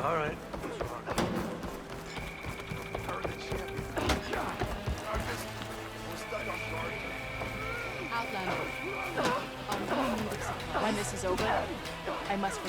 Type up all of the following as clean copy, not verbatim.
All right. What's wrong? Are the champion? We're stuck on guard. Outlander. You in need of supply. When this is over, I must...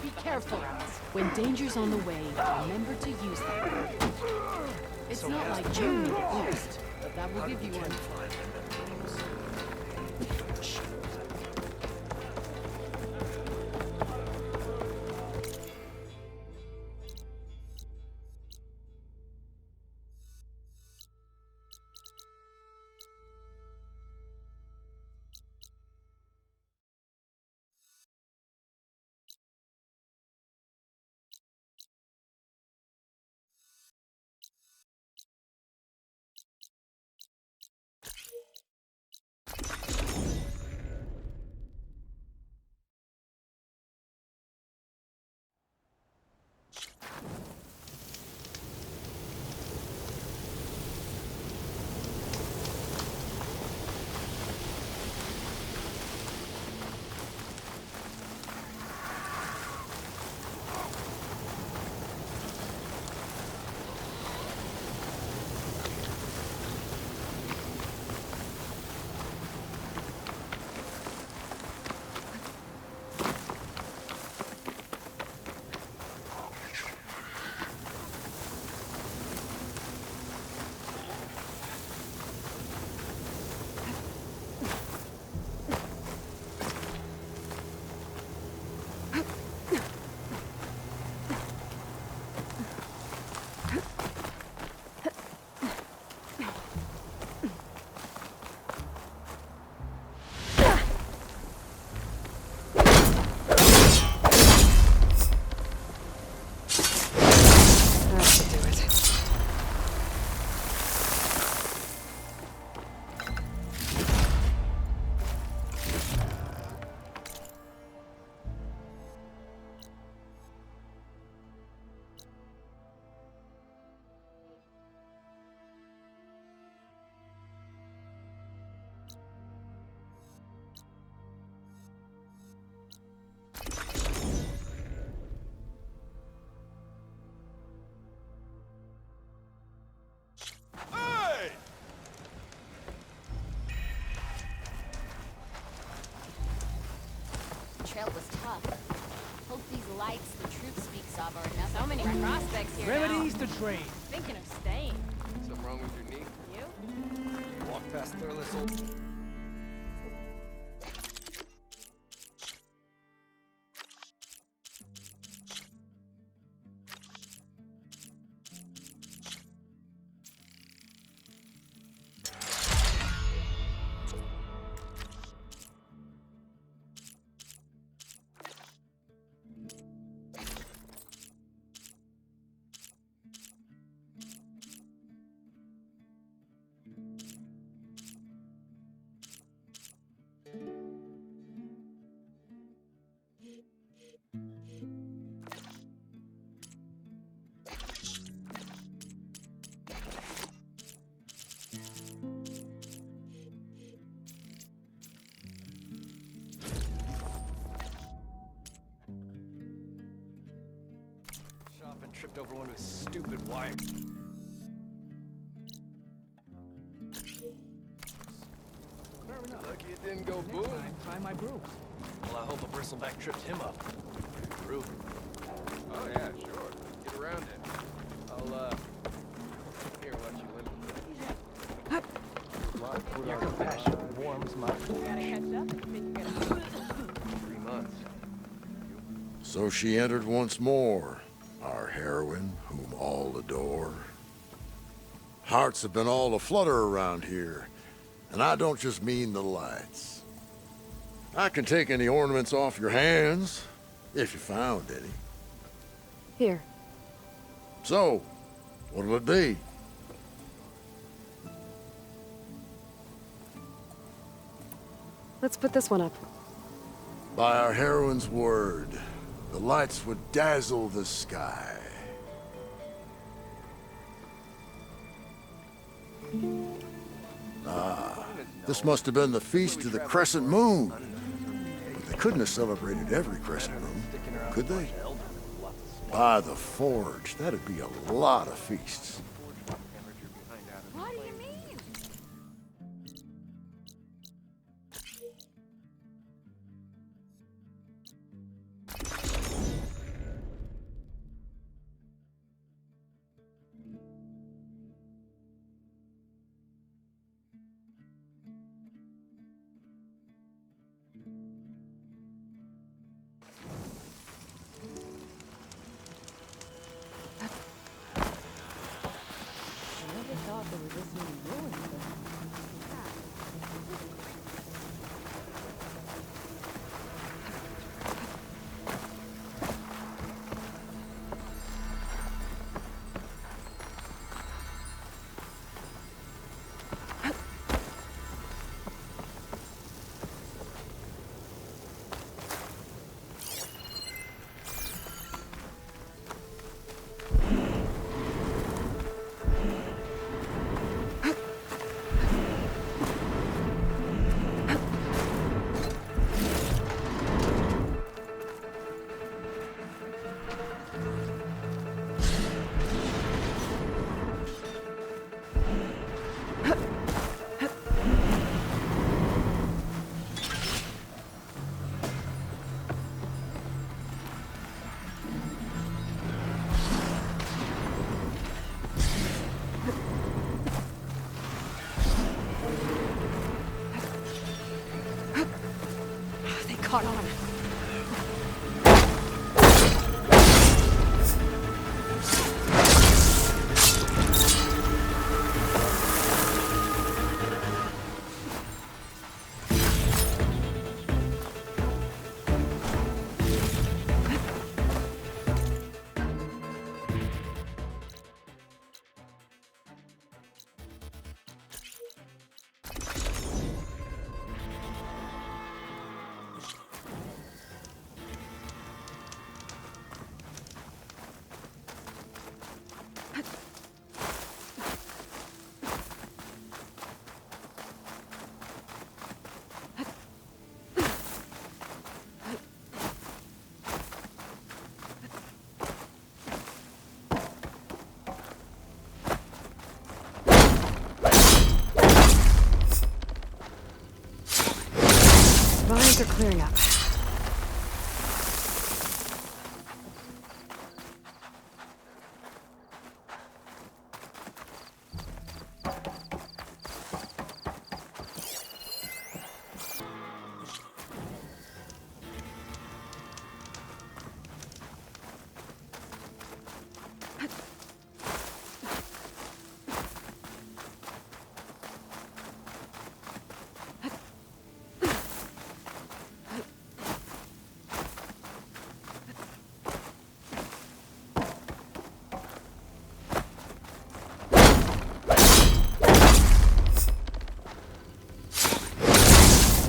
Be careful. When danger's on the way, remember to use that. It's not like you need a boost, but that will give you one. Trail was tough. Hope these lights the troop speaks of are enough. So many prospects here Remedies the train. Thinking of staying. Something wrong with your knee? You? Walk past Thurless old... And tripped over one of his stupid wires. Lucky it didn't go boom. Try my brew. Well, I hope a bristleback tripped him up. Rude. Oh yeah, sure. Get around it. I'll here, watch you limp. Your compassion warms my... Gotta catch up. Think you're gonna... So she entered once more, our heroine, whom all adore. Hearts have been all aflutter around here, and I don't just mean the lights. I can take any ornaments off your hands, if you found any. Here. So, what'll it be? Let's put this one up. By our heroine's word, the lights would dazzle the sky. This must have been the feast of the crescent moon. But they couldn't have celebrated every crescent moon, could they? By the forge, that'd be a lot of feasts. What do you mean? I never thought there was this many ruins, They caught on. Vines are clearing up.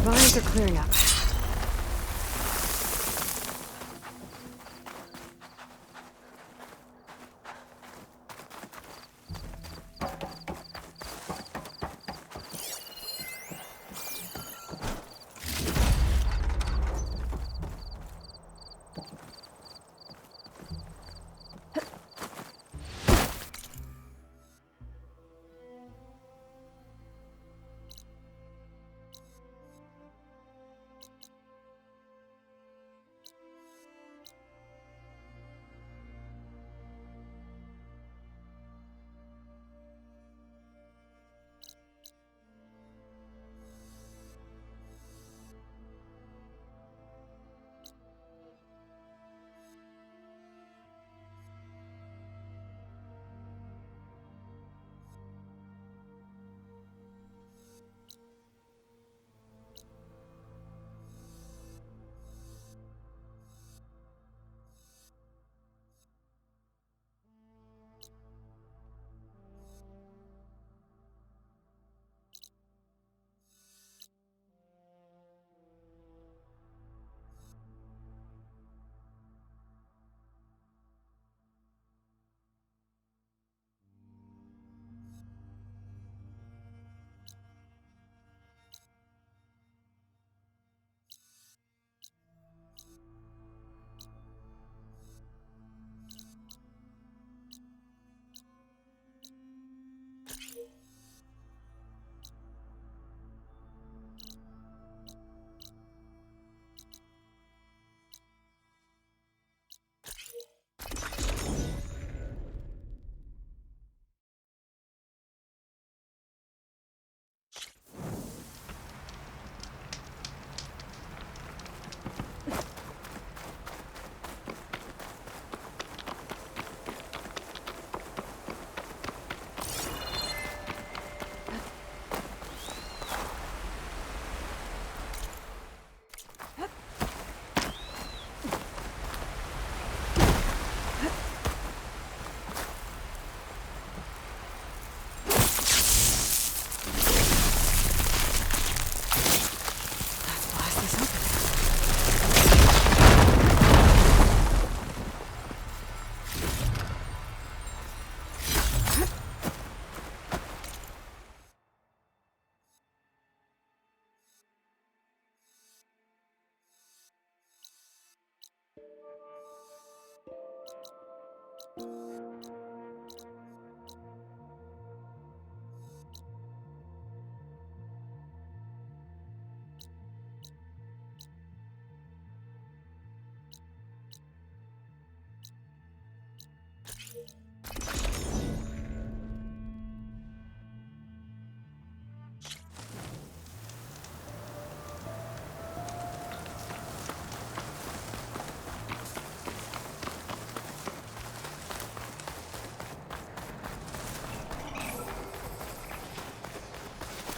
Vines are clearing up.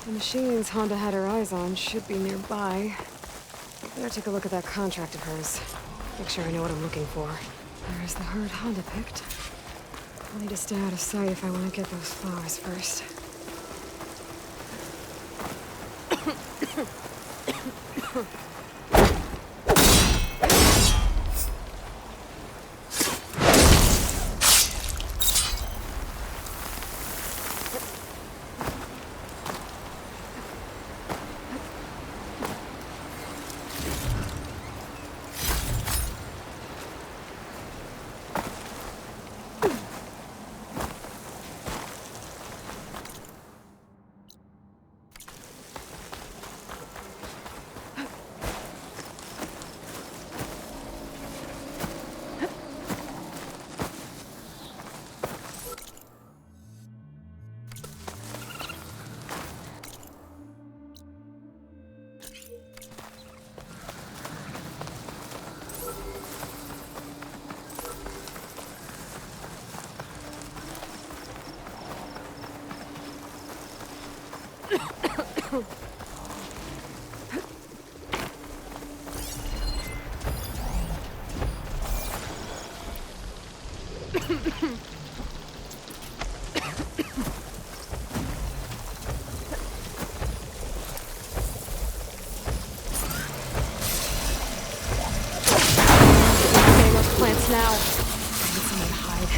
The machines Honda had her eyes on should be nearby. Better take a look at that contract of hers. Make sure I know what I'm looking for. There's the herd Honda picked. I'll need to stay out of sight if I want to get those flowers first. Plants now. I need somewhere to hide.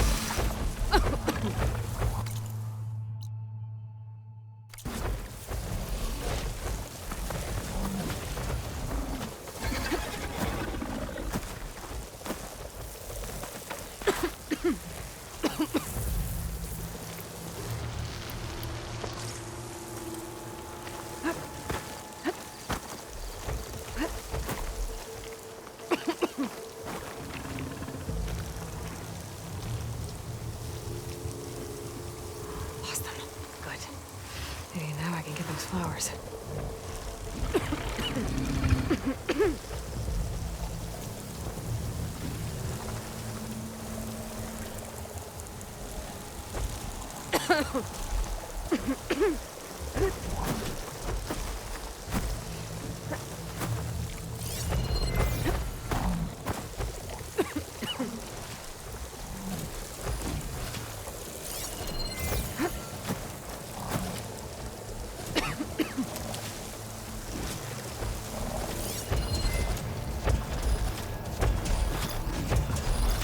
Lost them. Good. Maybe now I can get those flowers.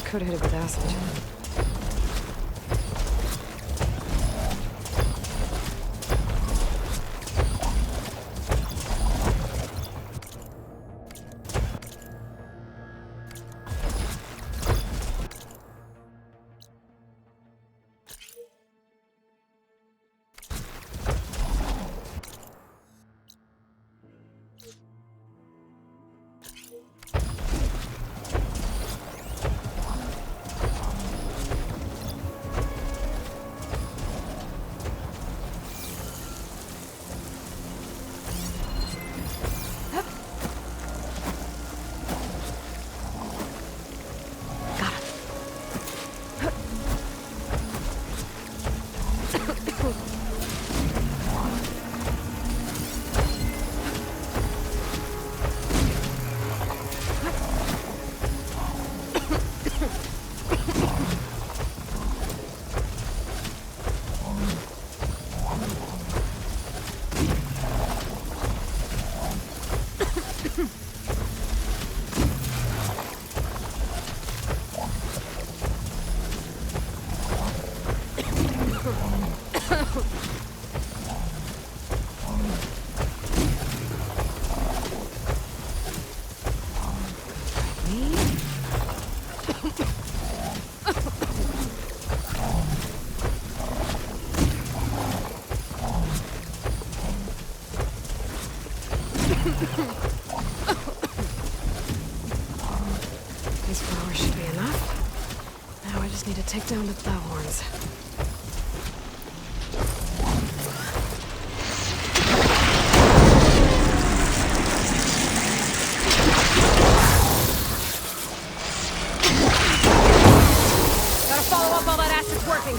Could hit it with acid. These flowers should be enough. Now I just need to take down the plow horns. Gotta follow up while that acid's working.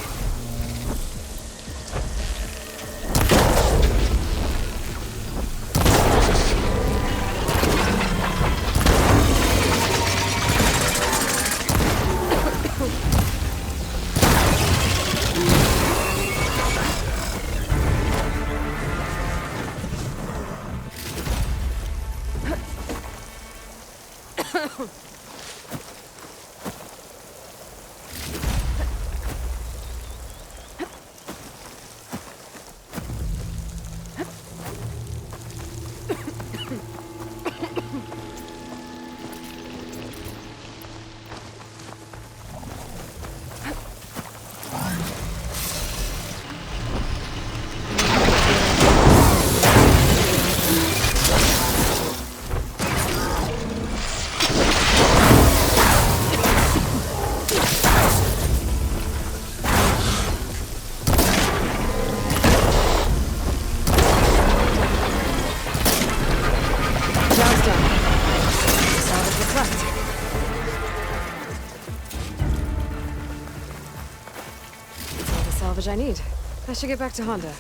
Salvage I need. I should get back to Honda.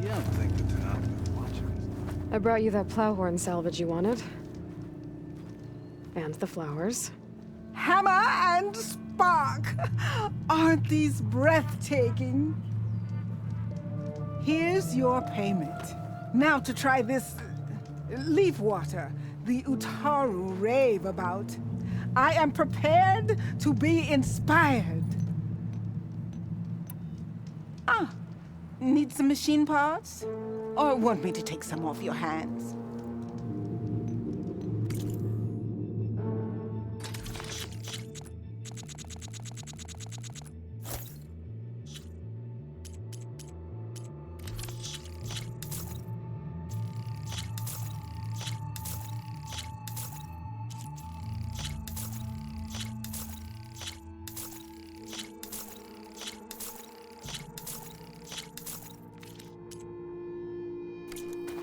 Yeah, I'm thinking to not watching. I brought you that plow horn salvage you wanted. And the flowers. Hammer and spark! Aren't these breathtaking? Here's your payment. Now to try this leaf water the Utaru rave about. I am prepared to be inspired. Ah, need some machine parts? Or want me to take some off your hands?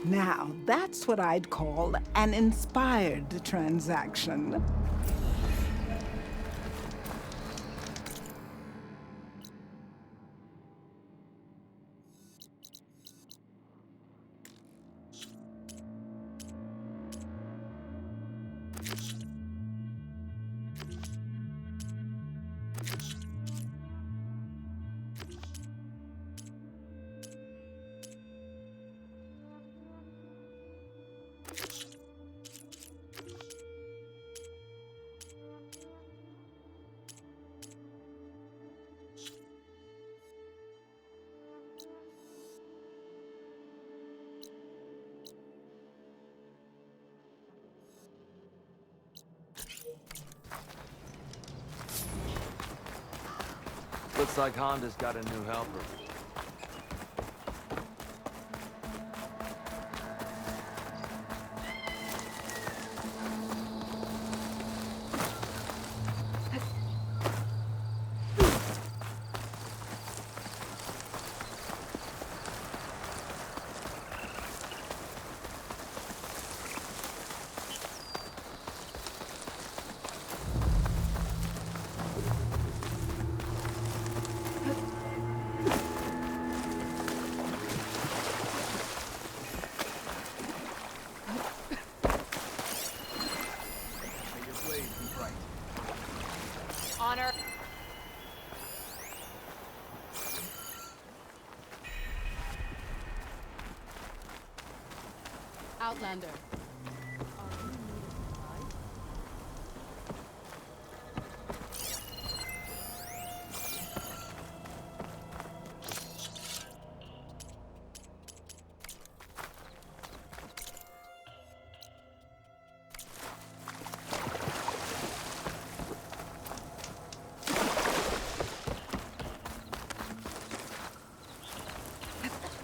Now, that's what I'd call an inspired transaction. Looks like Honda's got a new helper. Outlander.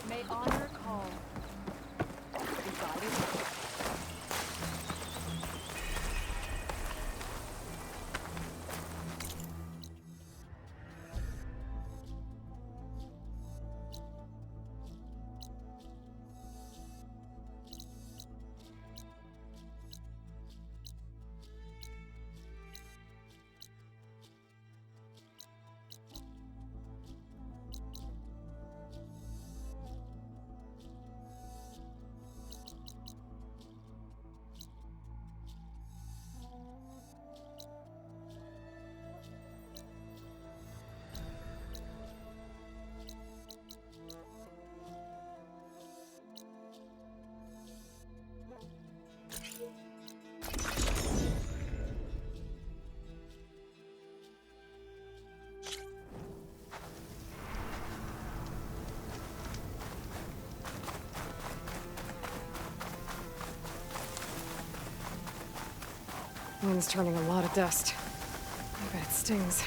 May honor call. You got it? Wind's turning a lot of dust. I bet it stings.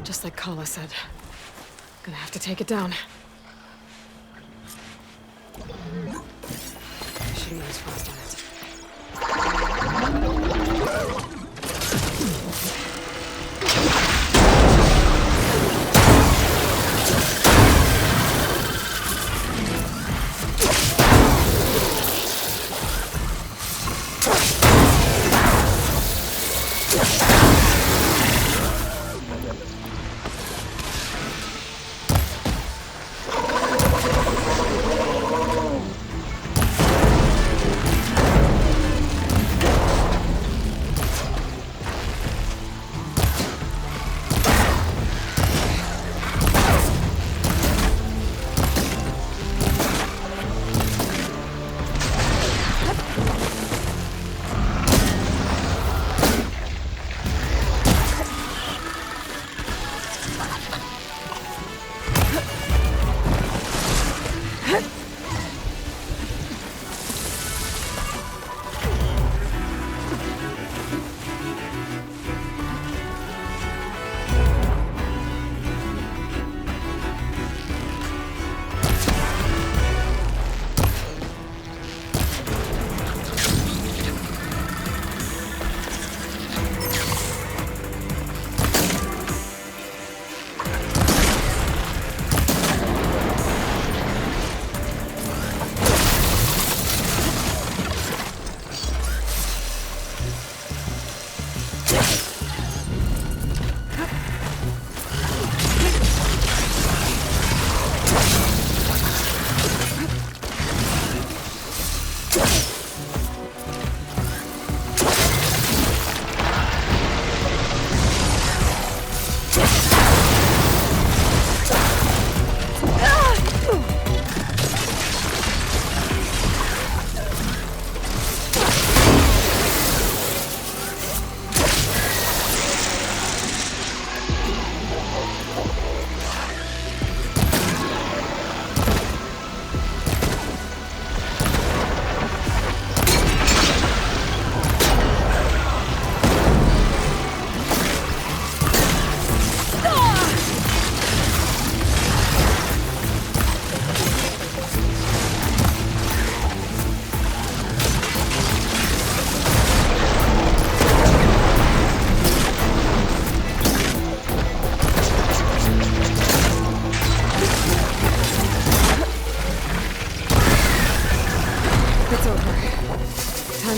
Just like Kala said. Gonna have to take it down. Shouldn't use frost on it.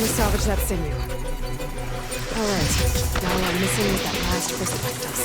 to salvage that sinew. Alright, now all I'm missing is that last bristleback tusk.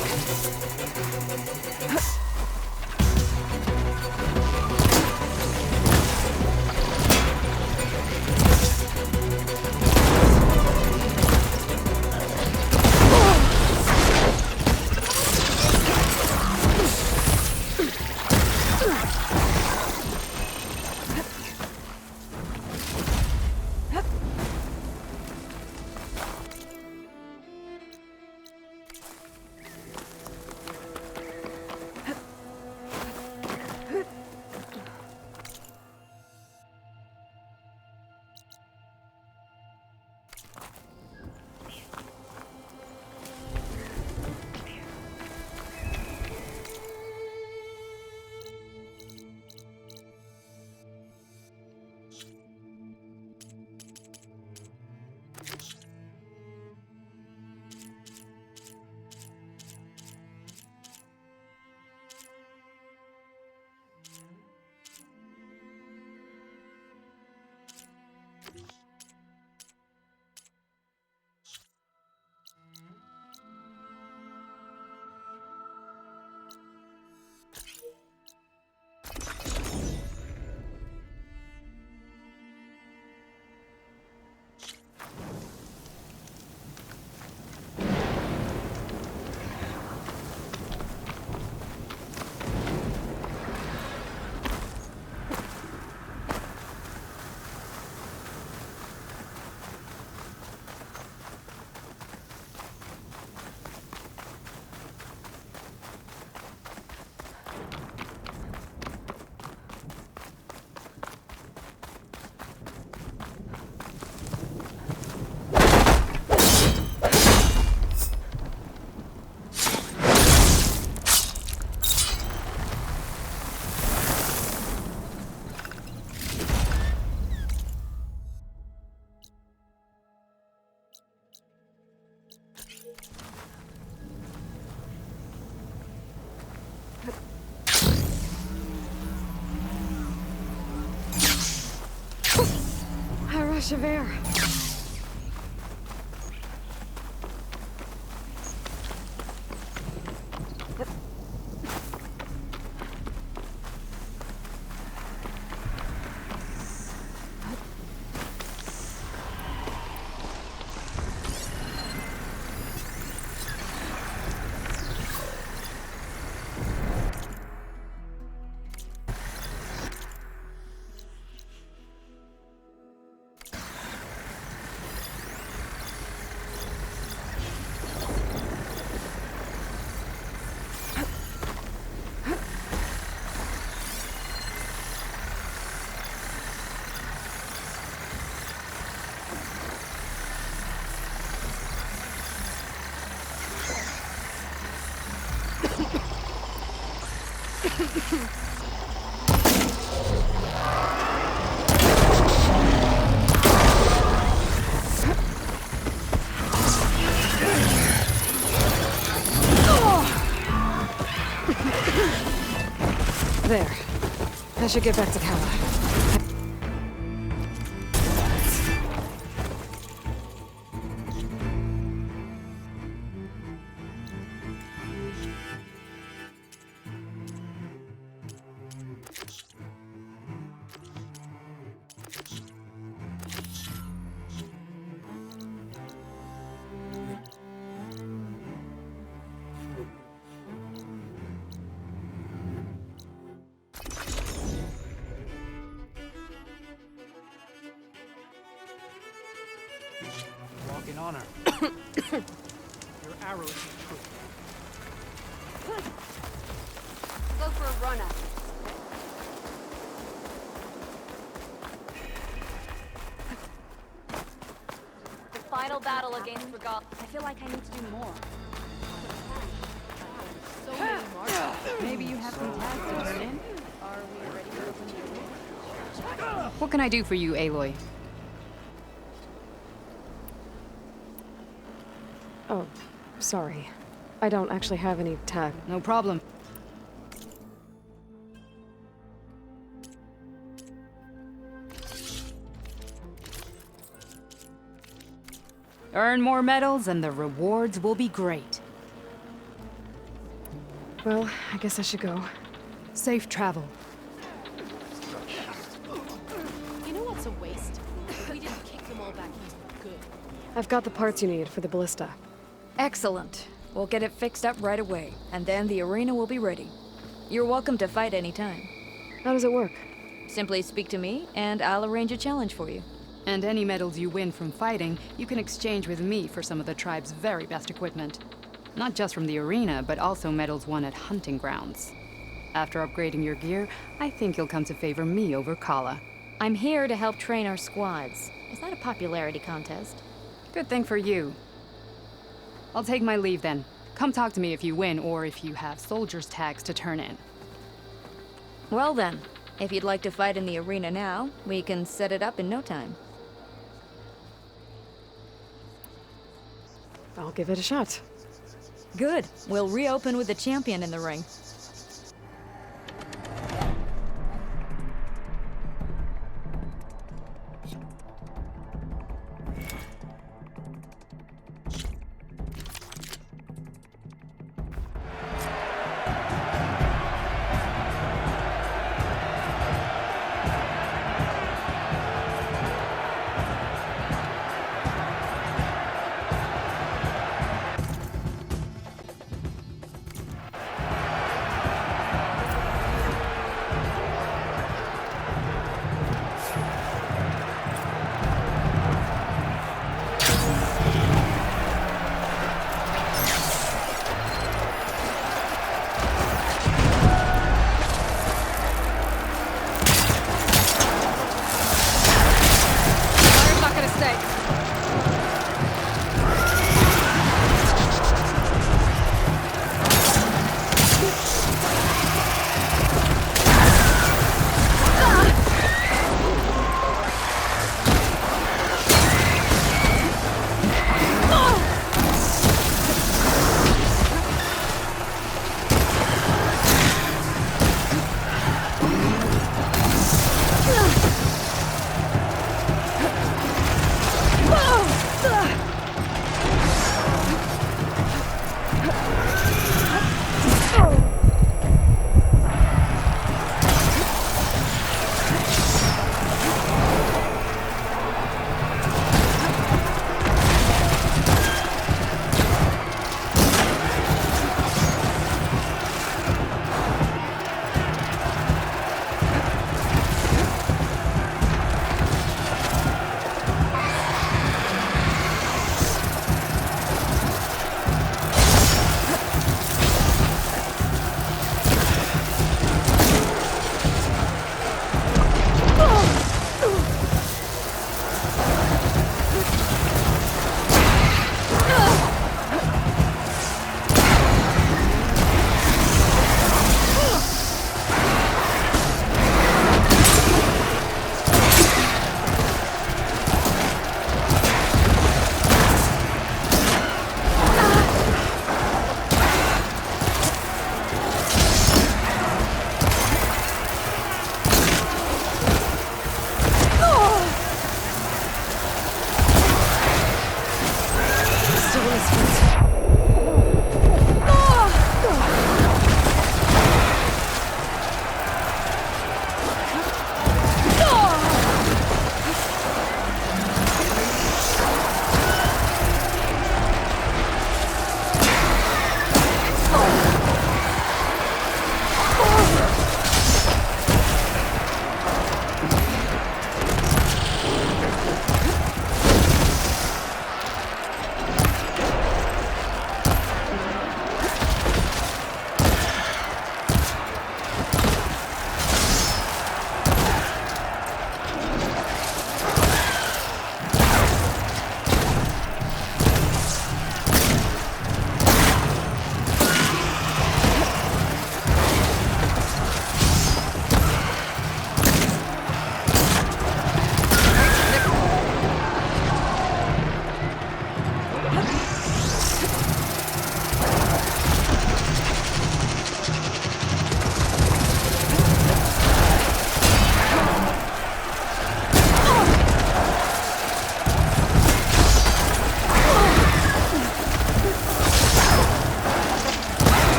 A rush of air. There. I should get back to Kala. Walking on her. Your arrows are true. Go for a run up. The final battle against Regal. I feel like I need to do more. So many marks. Maybe you have some tasks to turn in? Are we ready to open the door? What can I do for you, Aloy? Oh, sorry. I don't actually have any tag. No problem. Earn more medals and the rewards will be great. Well, I guess I should go. Safe travel. You know what's a waste? If we didn't kick them all back east for good. I've got the parts you need for the ballista. Excellent. We'll get it fixed up right away, and then the arena will be ready. You're welcome to fight anytime. How does it work? Simply speak to me, and I'll arrange a challenge for you. And any medals you win from fighting, you can exchange with me for some of the tribe's very best equipment. Not just from the arena, but also medals won at hunting grounds. After upgrading your gear, I think you'll come to favor me over Kala. I'm here to help train our squads. Is that a popularity contest? Good thing for you. I'll take my leave then. Come talk to me if you win, or if you have soldiers' tags to turn in. Well then, if you'd like to fight in the arena now, we can set it up in no time. I'll give it a shot. Good. We'll reopen with the champion in the ring.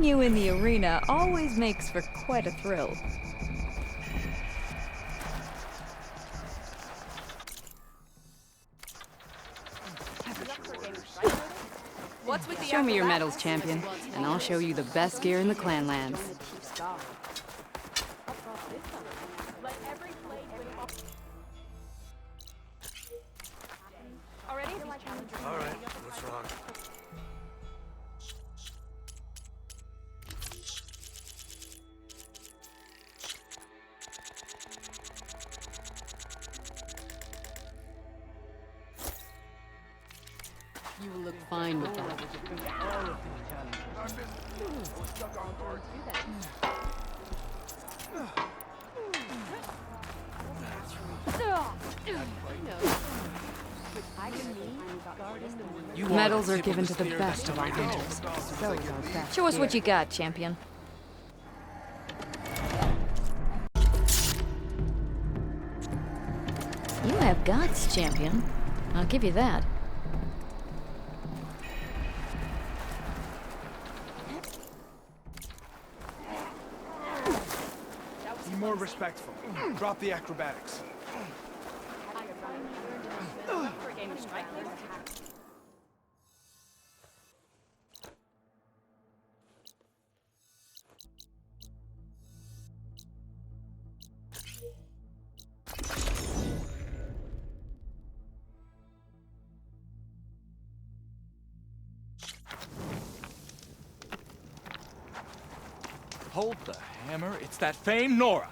you in the arena always makes for quite a thrill. What's with the Show me your acrobatics? medals, champion, and I'll show you the best gear in the Clanlands. All right, what's wrong? You will look fine with that. Medals are given to the best of our hunters. So is our best Show us what gear. you got, champion. You have guts, champion. I'll give you that. Be more respectful. Drop the acrobatics. Hold the hammer. It's that famed Nora.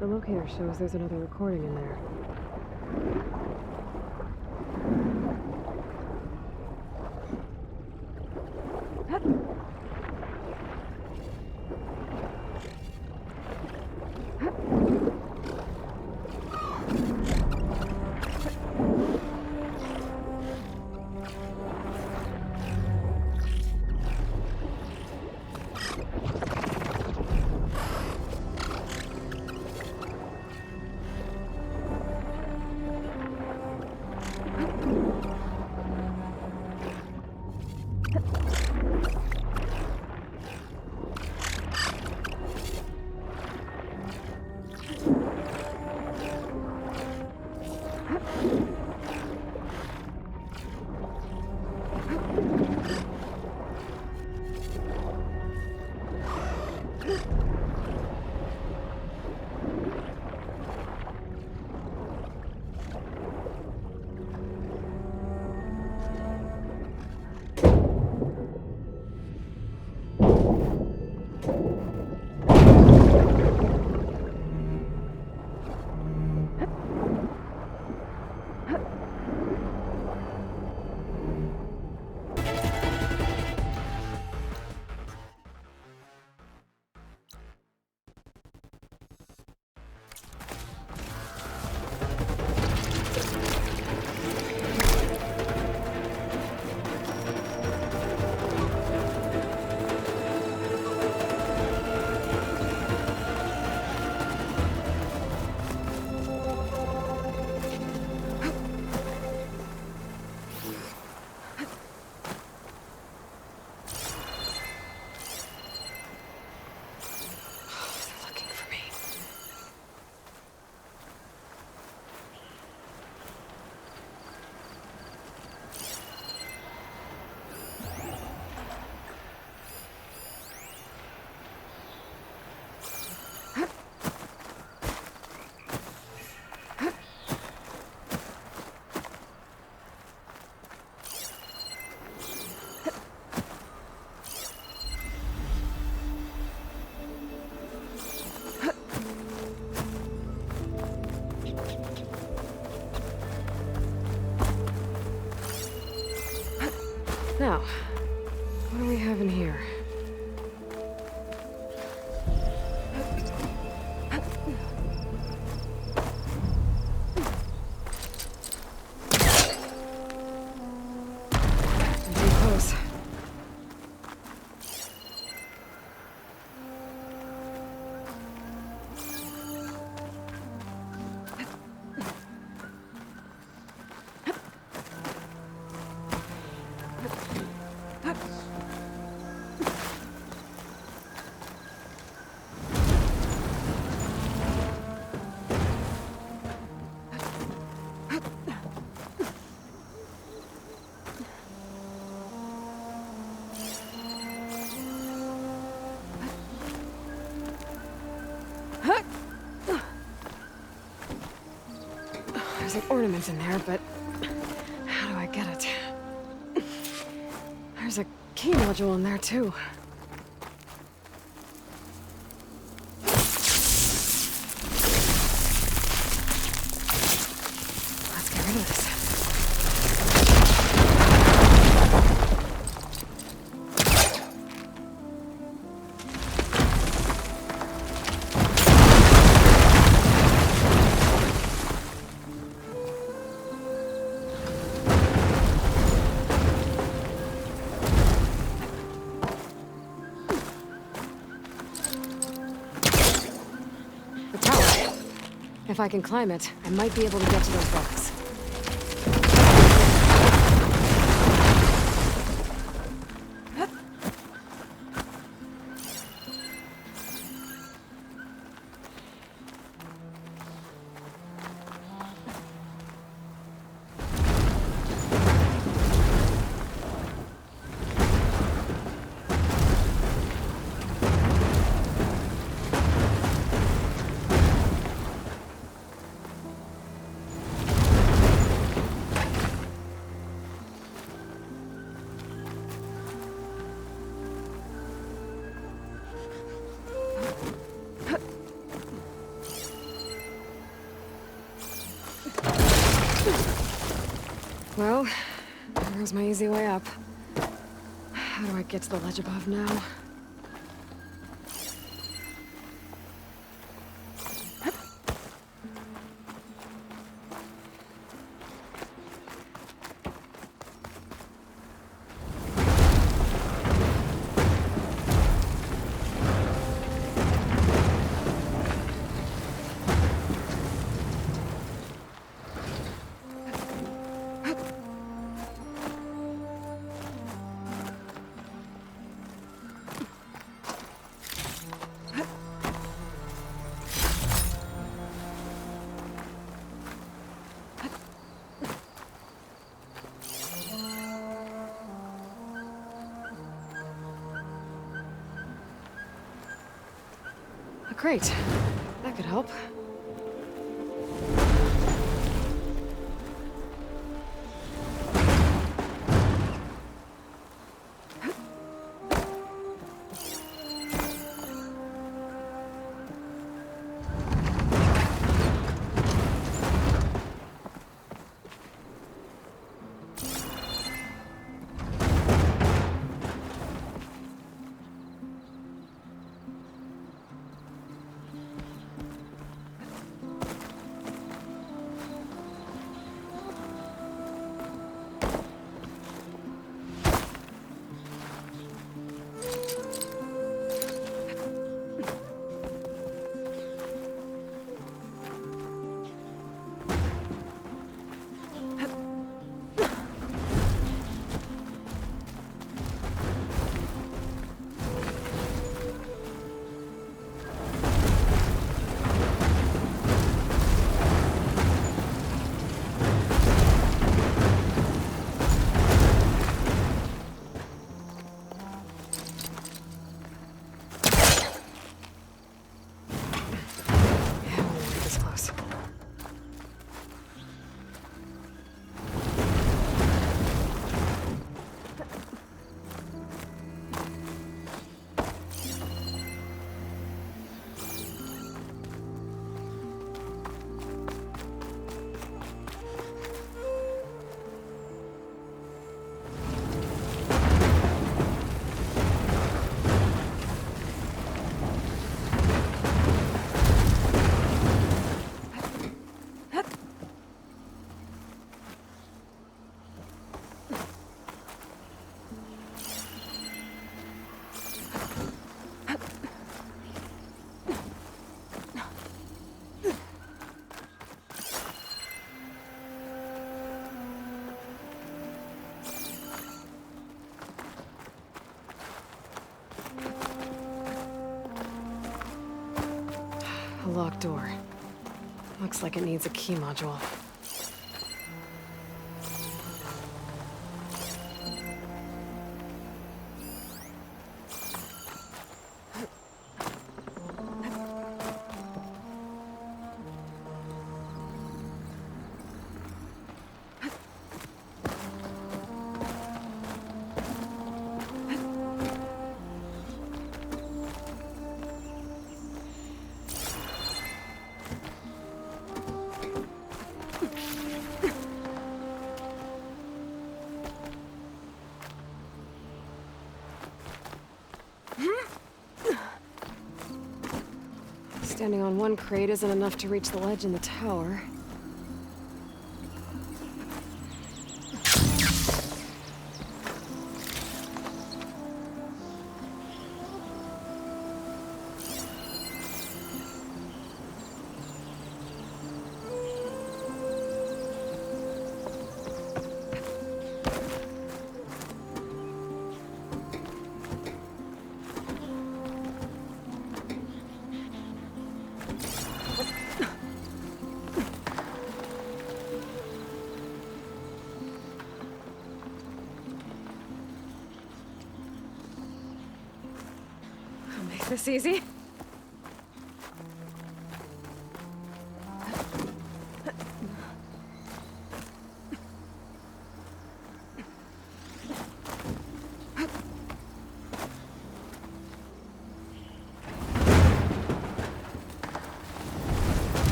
The locator shows there's another recording in there. ornament in there, but how do I get it? There's a key module in there, too. Let's get rid of this. If I can climb it, I might be able to get to those rocks. Well, there goes my easy way up. How do I get to the ledge above now? Great. That could help. A locked door. Looks like it needs a key module. Standing on one crate isn't enough to reach the ledge in the tower. I'll make this easy.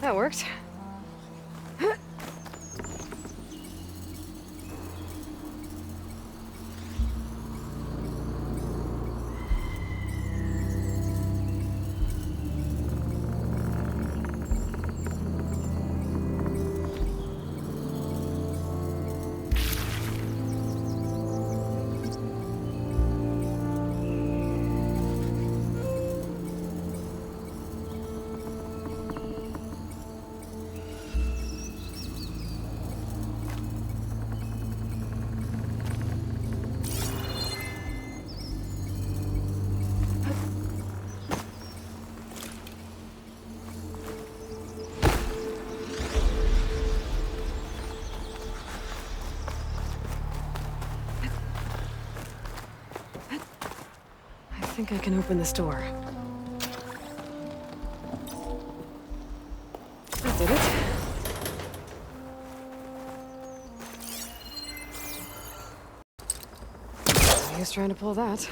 That worked. I think I can open this door. That did it. He was trying to pull that.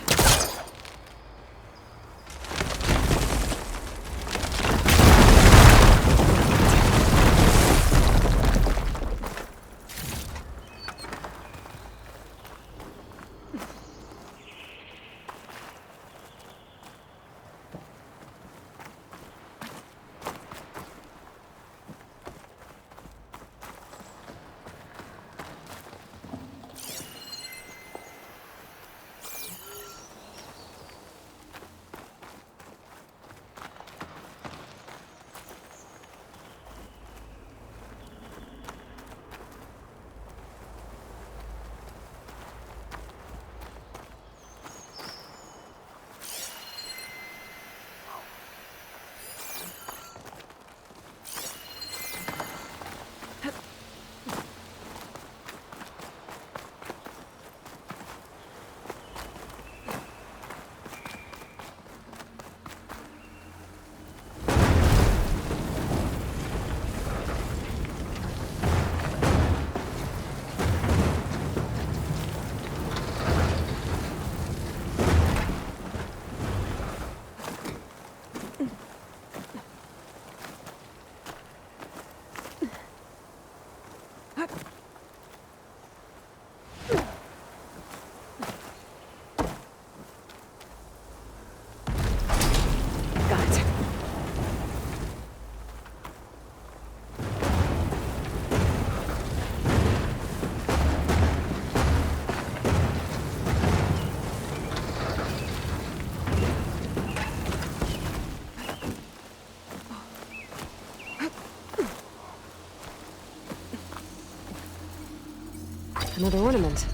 Another ornament.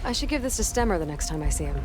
I should give this to Stemmer the next time I see him.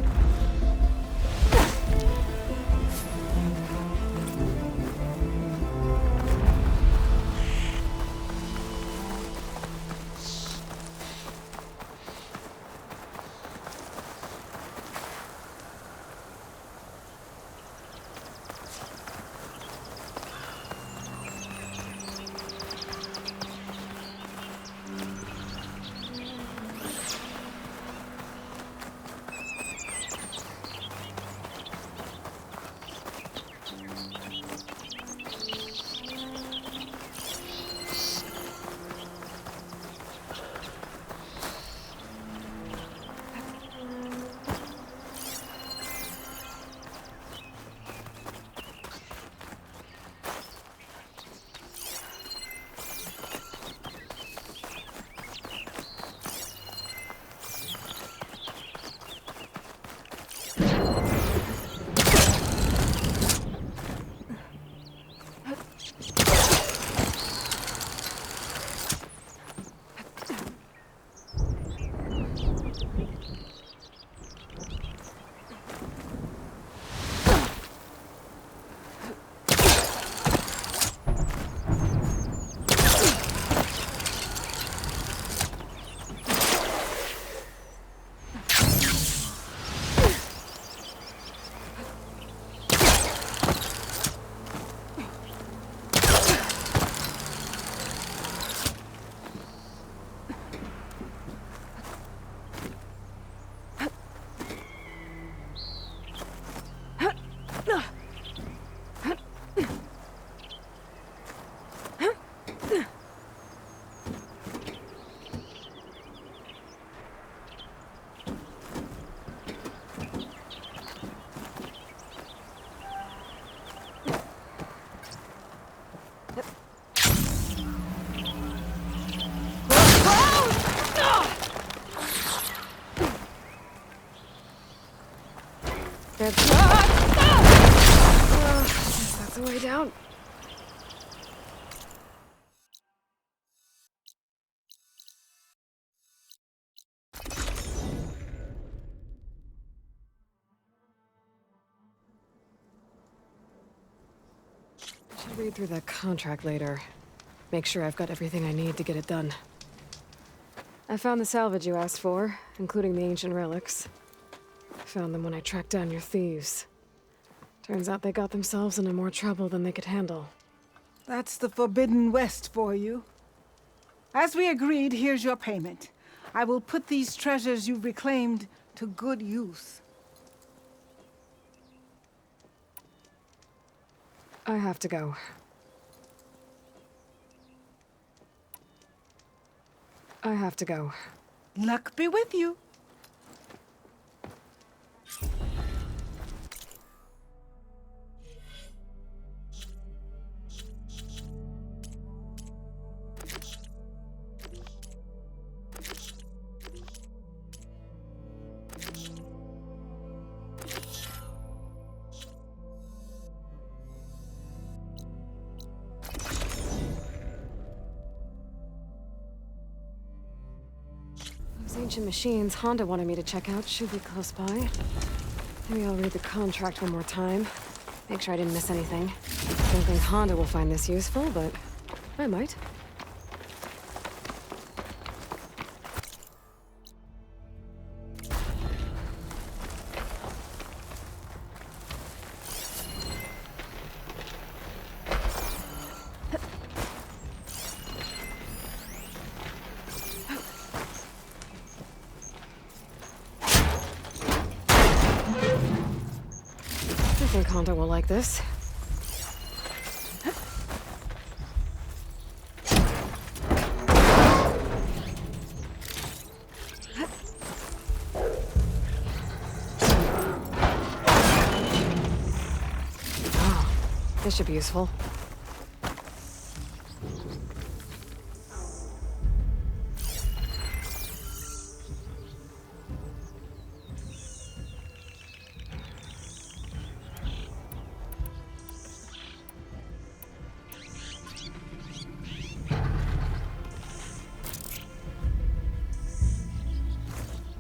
That's the way down. Should read through the contract later. Make sure I've got everything I need to get it done. I found the salvage you asked for, including the ancient relics. Found them when I tracked down your thieves. Turns out they got themselves into more trouble than they could handle. That's the Forbidden West for you. As we agreed, here's your payment. I will put these treasures you've reclaimed to good use. I have to go. I have to go. Luck be with you. Those ancient machines Honda wanted me to check out should be close by. Maybe I'll read the contract one more time. Make sure I didn't miss anything. Don't think Honda will find this useful, but I might. I think Honda will like this. Oh, this should be useful.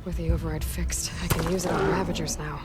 With the override fixed, I can use it on Ravagers now.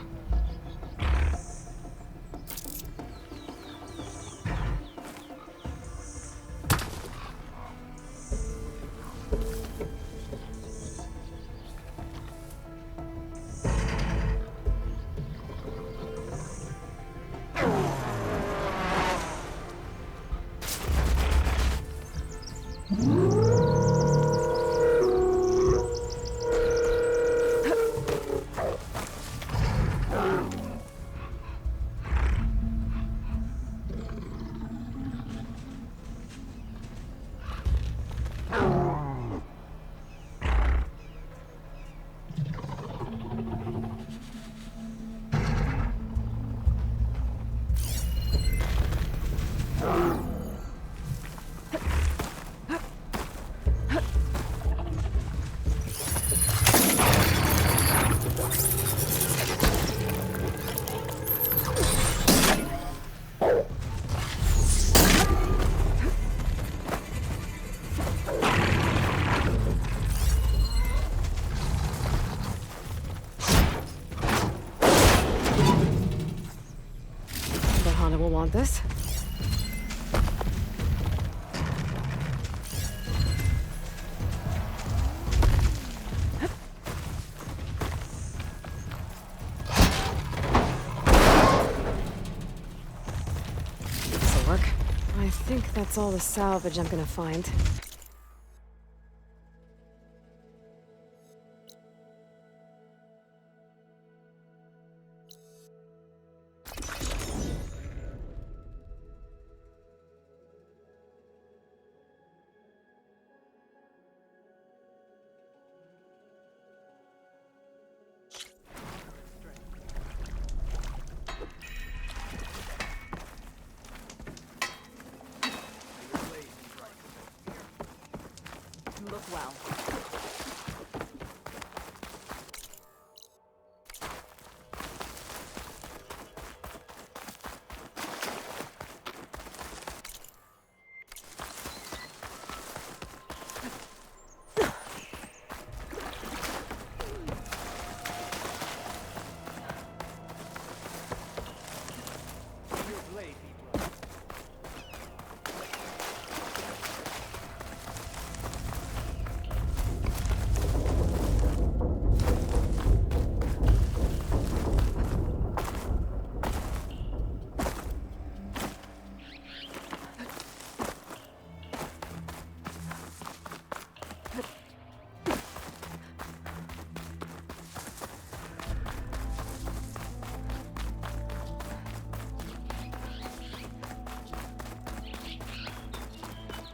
Will want this. This'll work. I think that's all the salvage I'm gonna find. Look well.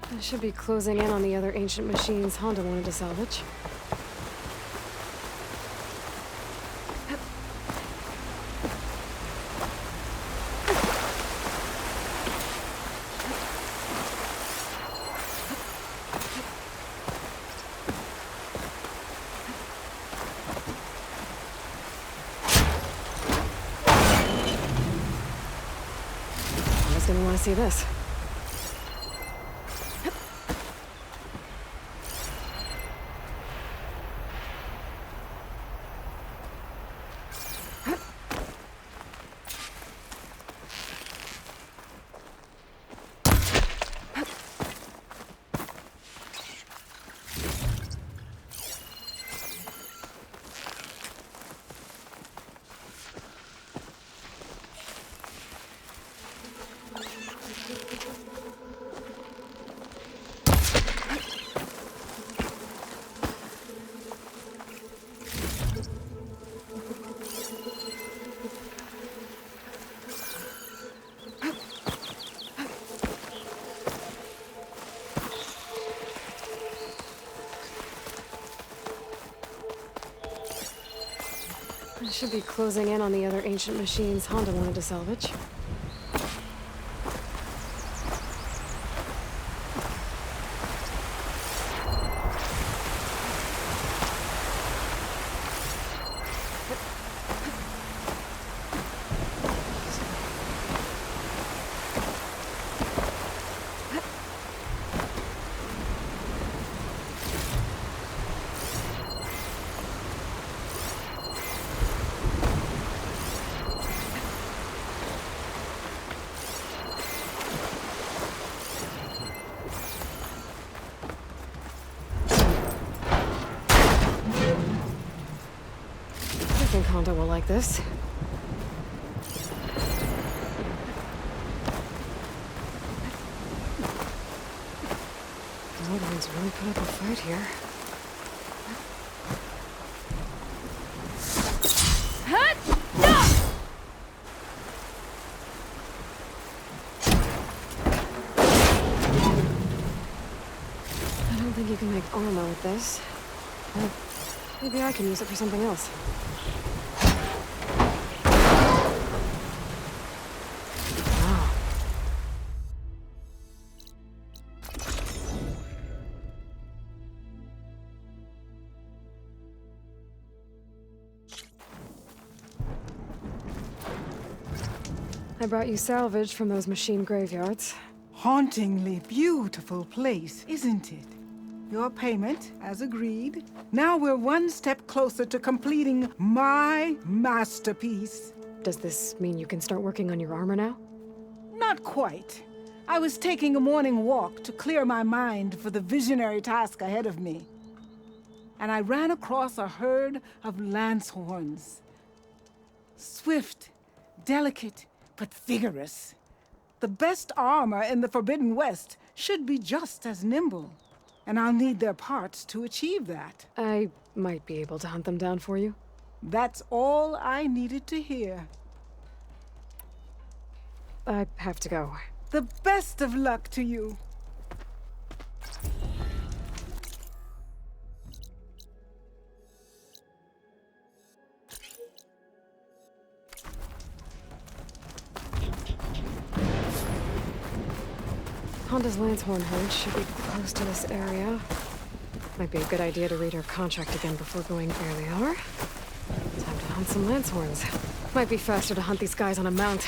I should be closing in on the other ancient machines Honda wanted to salvage. I was gonna want to see this. I should be closing in on the other ancient machines Honda wanted to salvage. think Honda will like this. The Northern's really put up a fight here. I don't think you can make armor with this. Well, maybe I can use it for something else. Wow. I brought you salvage from those machine graveyards. Hauntingly beautiful place, isn't it? Your payment, as agreed. Now we're one step closer to completing my masterpiece. Does this mean you can start working on your armor now? Not quite. I was taking a morning walk to clear my mind for the visionary task ahead of me. And I ran across a herd of lancehorns. Swift, delicate, but vigorous. The best armor in the Forbidden West should be just as nimble. And I'll need their parts to achieve that. I might be able to hunt them down for you. That's all I needed to hear. I have to go. The best of luck to you. Honda's Lancehorn herd should be close to this area. Might be a good idea to read her contract again before going. There they are. Time to hunt some Lancehorns. Might be faster to hunt these guys on a mount.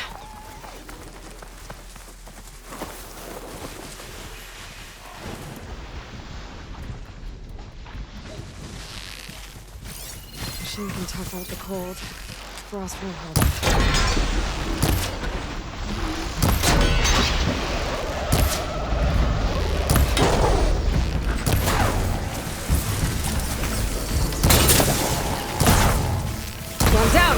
Machine can tough out the cold. Frost won't help. One down!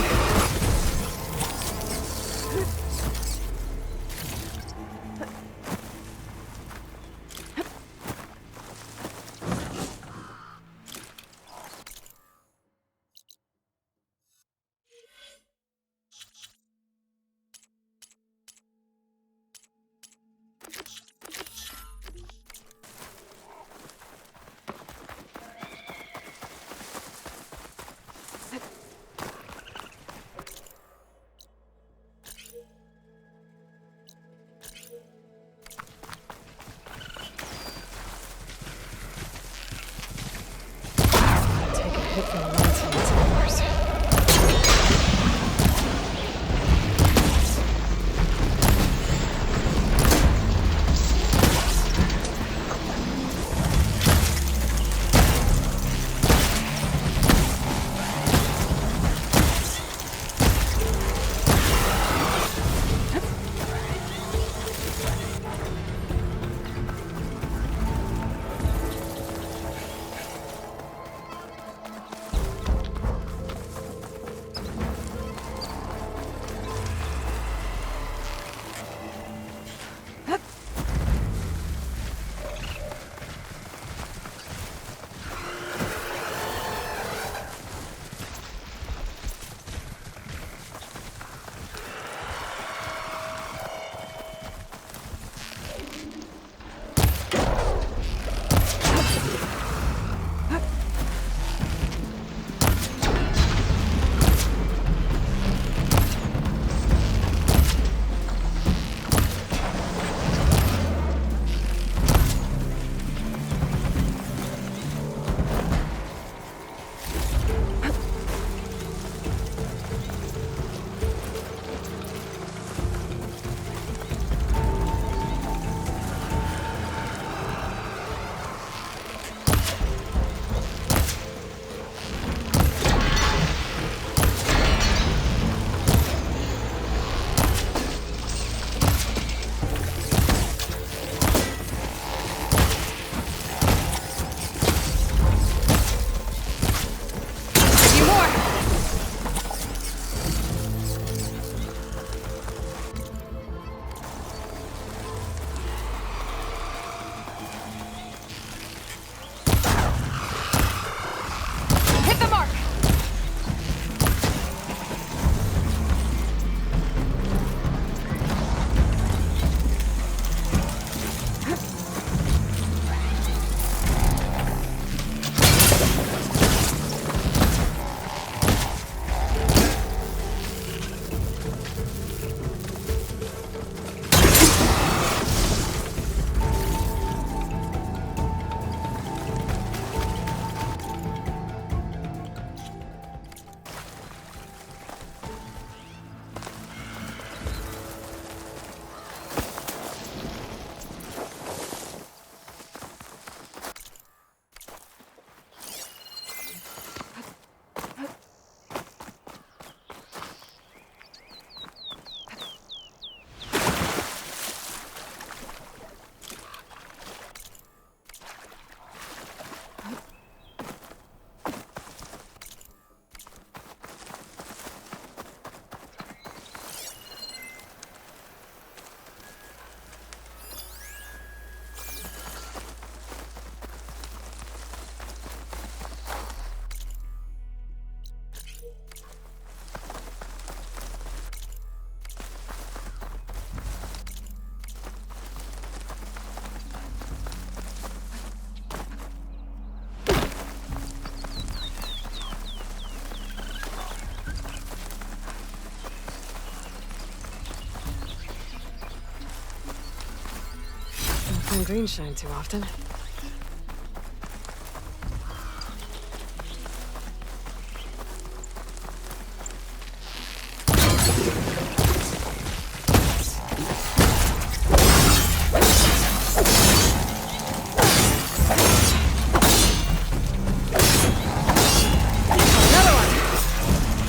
find green shine too often.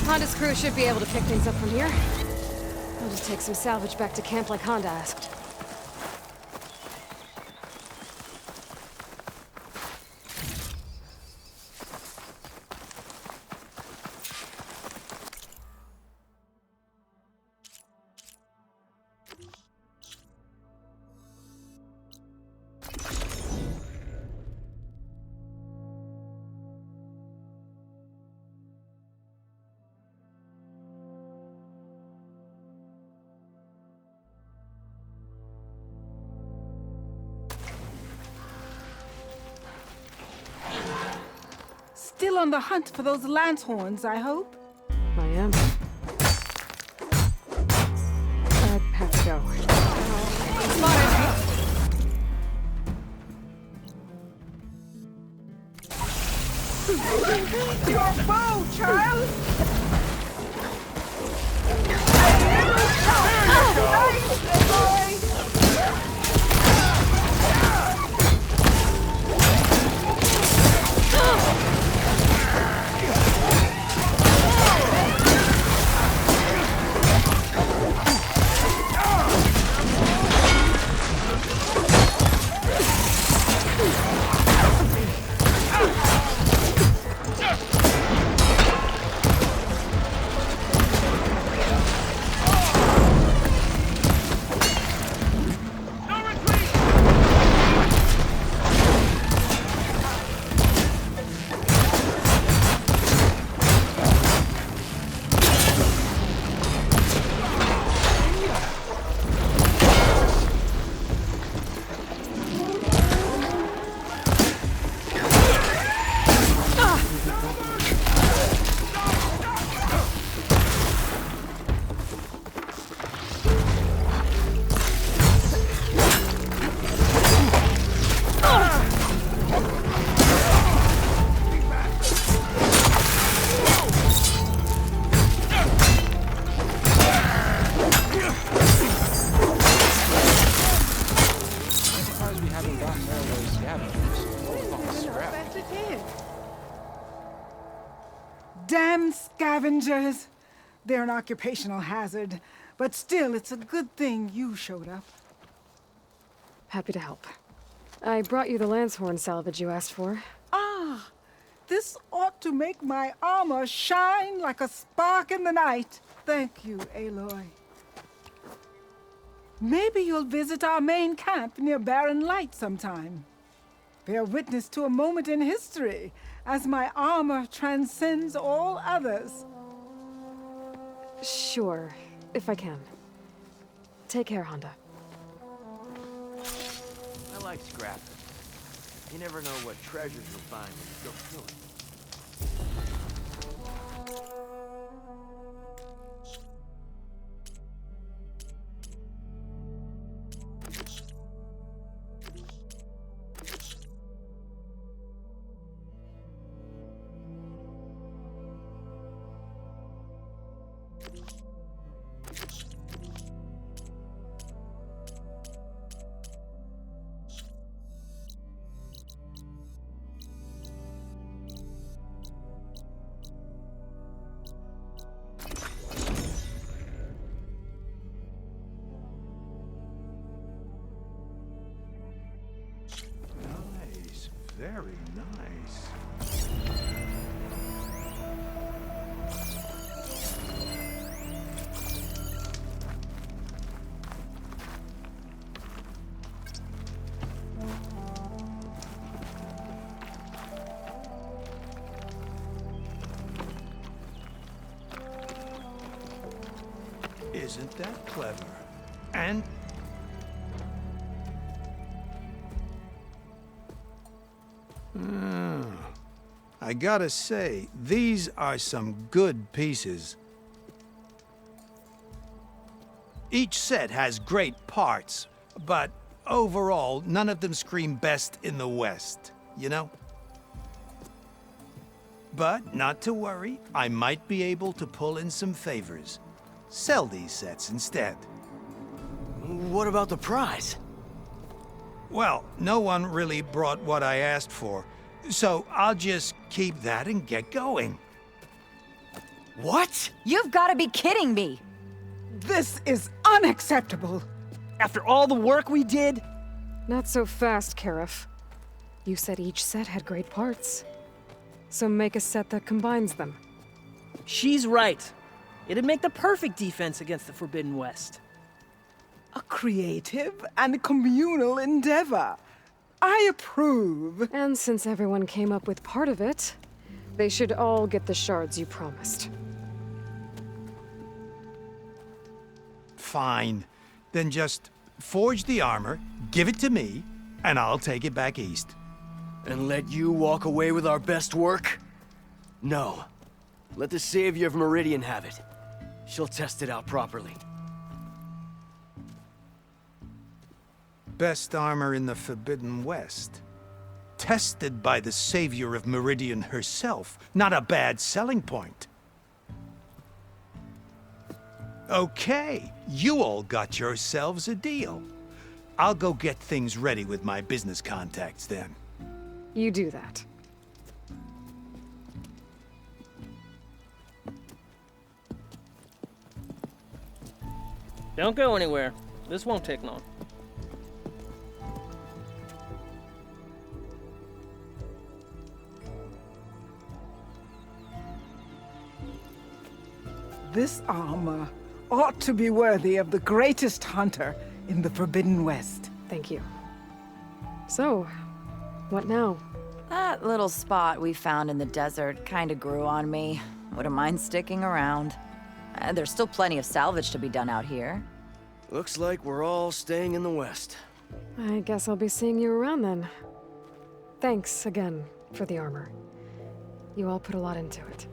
Honda's crew should be able to pick things up from here. I'll just take some salvage back to camp like Honda asked. Still on the hunt for those lance horns, I hope? I am. I have to go. Spotted! Your bow, child! Damn scavengers! They're an occupational hazard, but still, it's a good thing you showed up. Happy to help. I brought you the Lancehorn salvage you asked for. Ah! This ought to make my armor shine like a spark in the night. Thank you, Aloy. Maybe you'll visit our main camp near Barren Light sometime. Bear witness to a moment in history as my armor transcends all others. Sure, if I can. Take care, Honda. I like scrapping. You never know what treasures you'll find when you go through it. Nice. Very nice. Isn't that clever? And I gotta say, these are some good pieces. Each set has great parts, but overall, none of them scream best in the West, you know? But not to worry, I might be able to pull in some favors. Sell these sets instead. What about the prize? Well, no one really brought what I asked for, so I'll just keep that and get going. What? You've got to be kidding me! This is unacceptable! After all the work we did? Not so fast, Karif. You said each set had great parts. So make a set that combines them. She's right. It'd make the perfect defense against the Forbidden West. A creative and communal endeavor. I approve. And since everyone came up with part of it, they should all get the shards you promised. Fine. Then just forge the armor, give it to me, and I'll take it back east. And let you walk away with our best work? No. Let the Savior of Meridian have it. She'll test it out properly. Best armor in the Forbidden West. Tested by the Savior of Meridian herself. Not a bad selling point. Okay, you all got yourselves a deal. I'll go get things ready with my business contacts then. You do that. Don't go anywhere. This won't take long. This armor ought to be worthy of the greatest hunter in the Forbidden West. Thank you. So, what now? That little spot we found in the desert kinda grew on me. Wouldn't mind sticking around. There's still plenty of salvage to be done out here. Looks like we're all staying in the West. I guess I'll be seeing you around then. Thanks again for the armor. You all put a lot into it.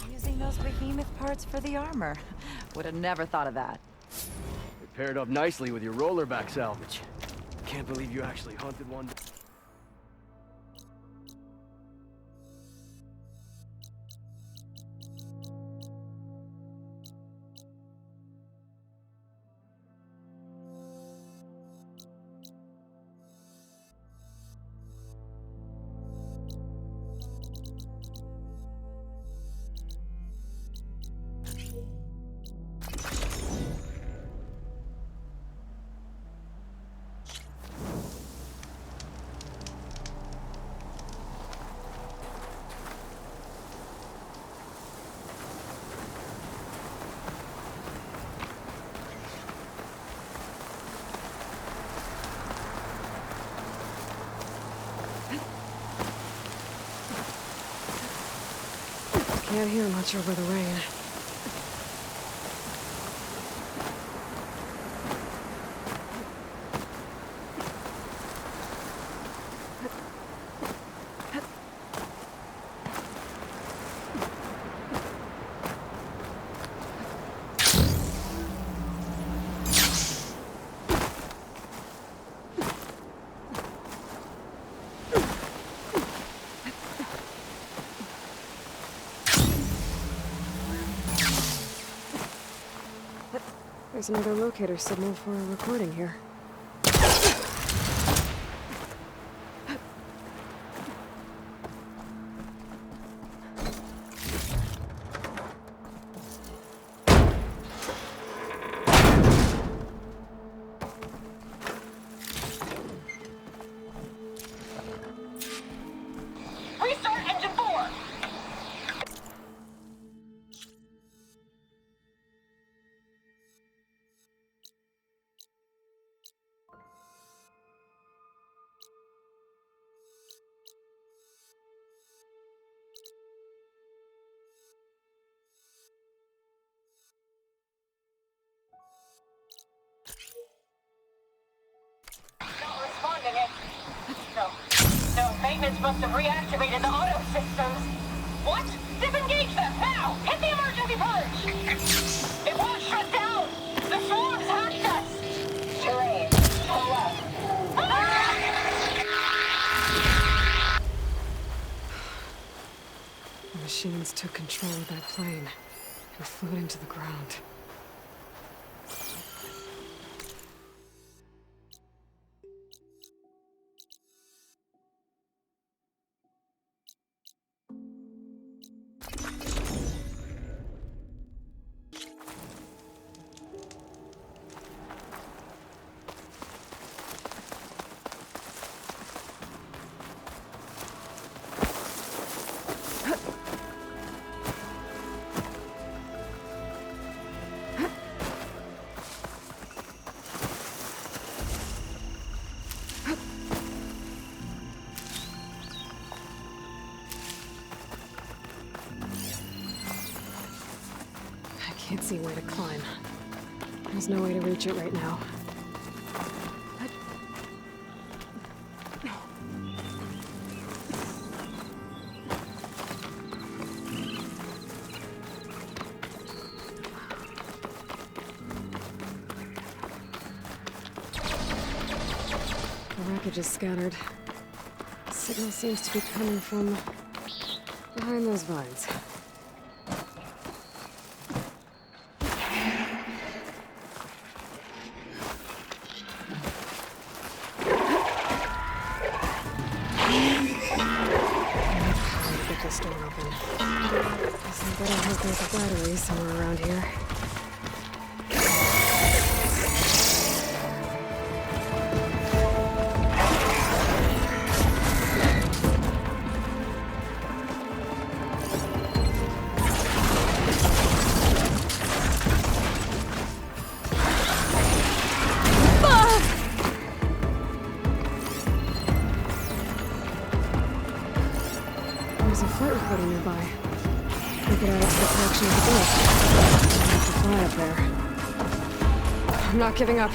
Using those behemoth parts for the armor. Would have never thought of that. It paired up nicely with your rollerback salvage. Can't believe you actually hunted one. Can't hear much over the rain. There's another locator signal for a recording here. Restart engine 4! Not responding it. No, maintenance must have reactivated the auto systems. What? Disengage them, now! Hit the emergency purge! machines took control of that plane and flew it into the ground. I can't see where to climb. There's no way to reach it right now. The wreckage is scattered. The signal seems to be coming from behind those vines. There's a battery somewhere around here. There's a flight recorder nearby. We could add it to the collection of the book. I'll have to fly up there. I'm not giving up.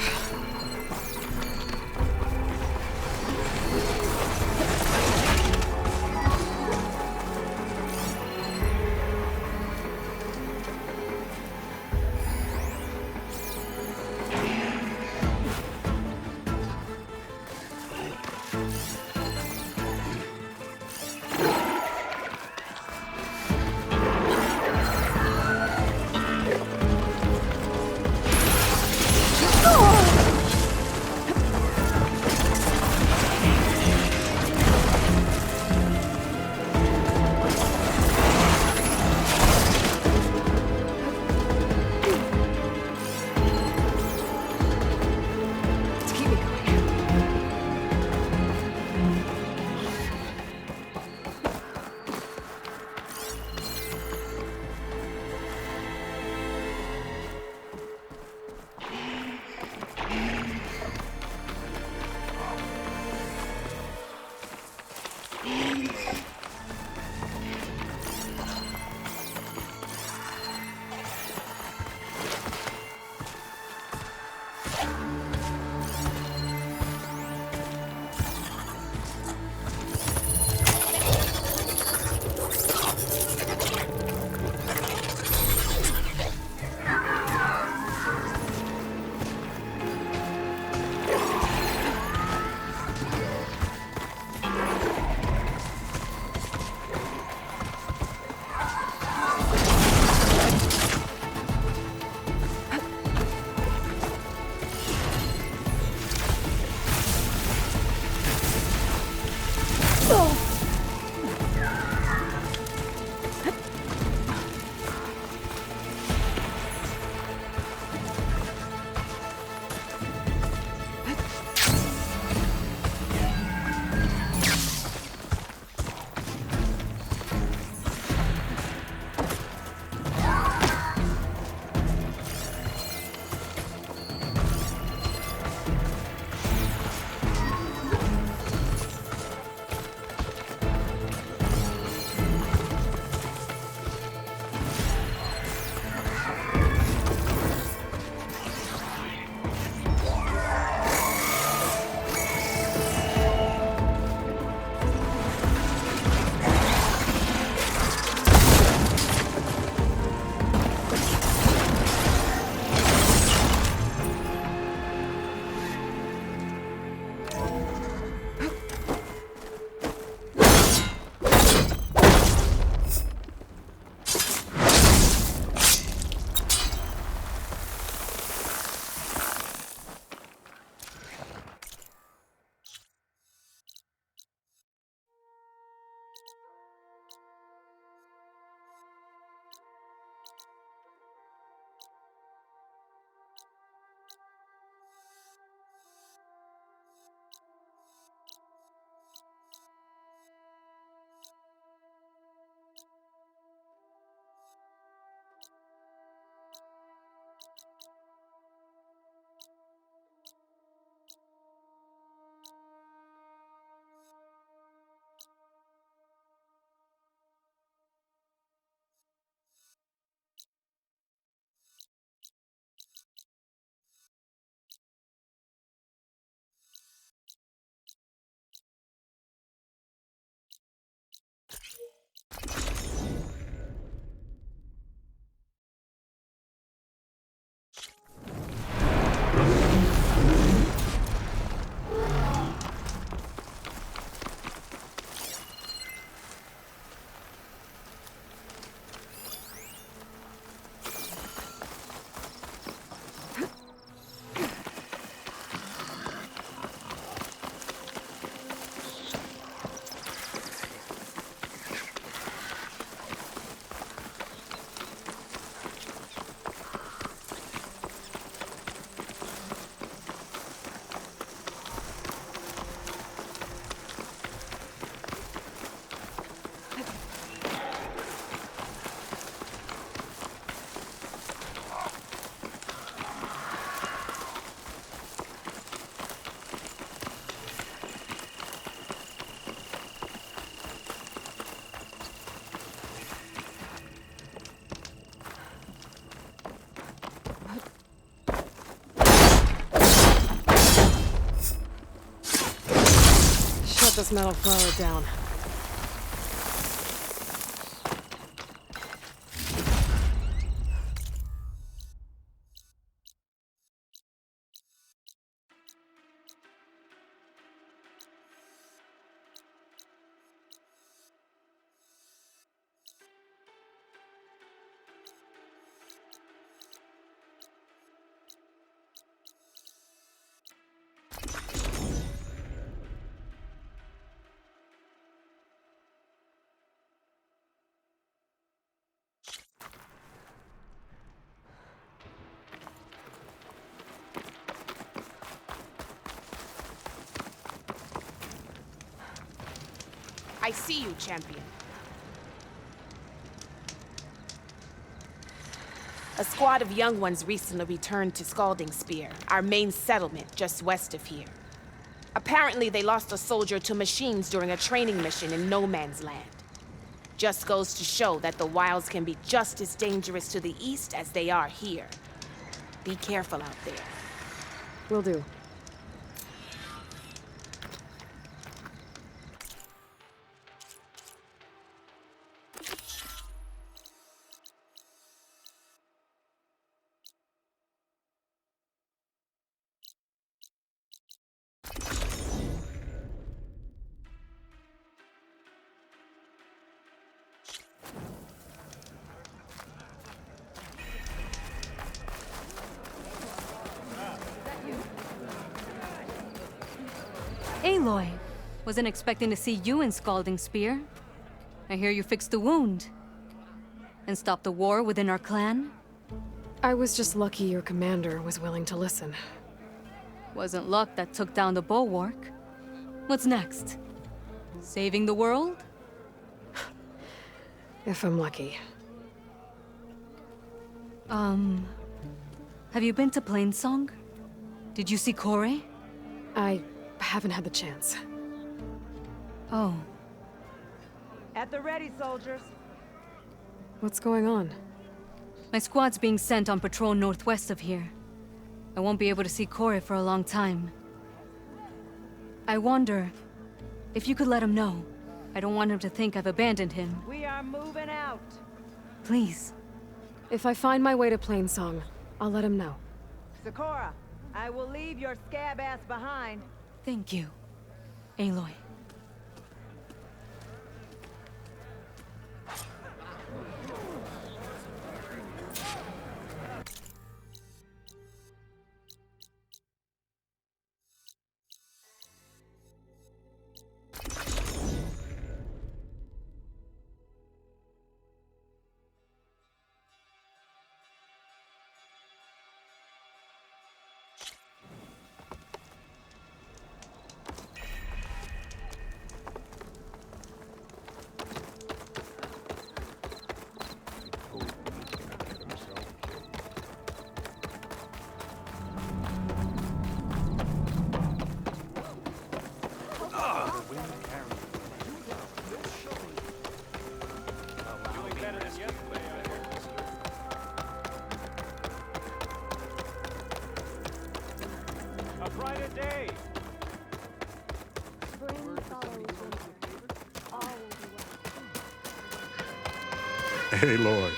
this metal flower down. I see you, champion. A squad of young ones recently returned to Scalding Spear, our main settlement just west of here. Apparently, they lost a soldier to machines during a training mission in No Man's Land. Just goes to show that the wilds can be just as dangerous to the east as they are here. Be careful out there. Will do. Aloy, wasn't expecting to see you in Scalding Spear. I hear you fixed the wound. And stopped the war within our clan? I was just lucky your commander was willing to listen. Wasn't luck that took down the bulwark. What's next? Saving the world? If I'm lucky. Have you been to Plainsong? Did you see Kore? I haven't had the chance. Oh. At the ready, soldiers. What's going on? My squad's being sent on patrol northwest of here. I won't be able to see Kore for a long time. I wonder if you could let him know. I don't want him to think I've abandoned him. We are moving out. Please. If I find my way to Plainsong, I'll let him know. Sakura, I will leave your scab ass behind. Thank you, Aloy. Hey, Lloyd.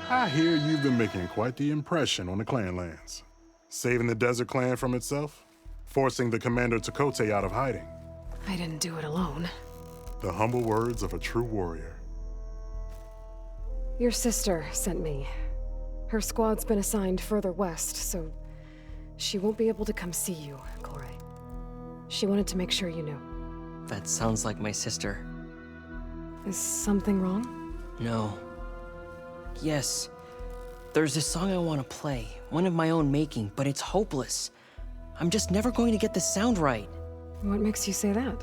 I hear you've been making quite the impression on the clan lands. Saving the Desert Clan from itself, forcing the Commander Takote out of hiding. I didn't do it alone. The humble words of a true warrior. Your sister sent me. Her squad's been assigned further west, so she won't be able to come see you, Kore. She wanted to make sure you knew. That sounds like my sister. Is something wrong? No. Yes. There's this song I want to play, one of my own making, but it's hopeless. I'm just never going to get the sound right. What makes you say that?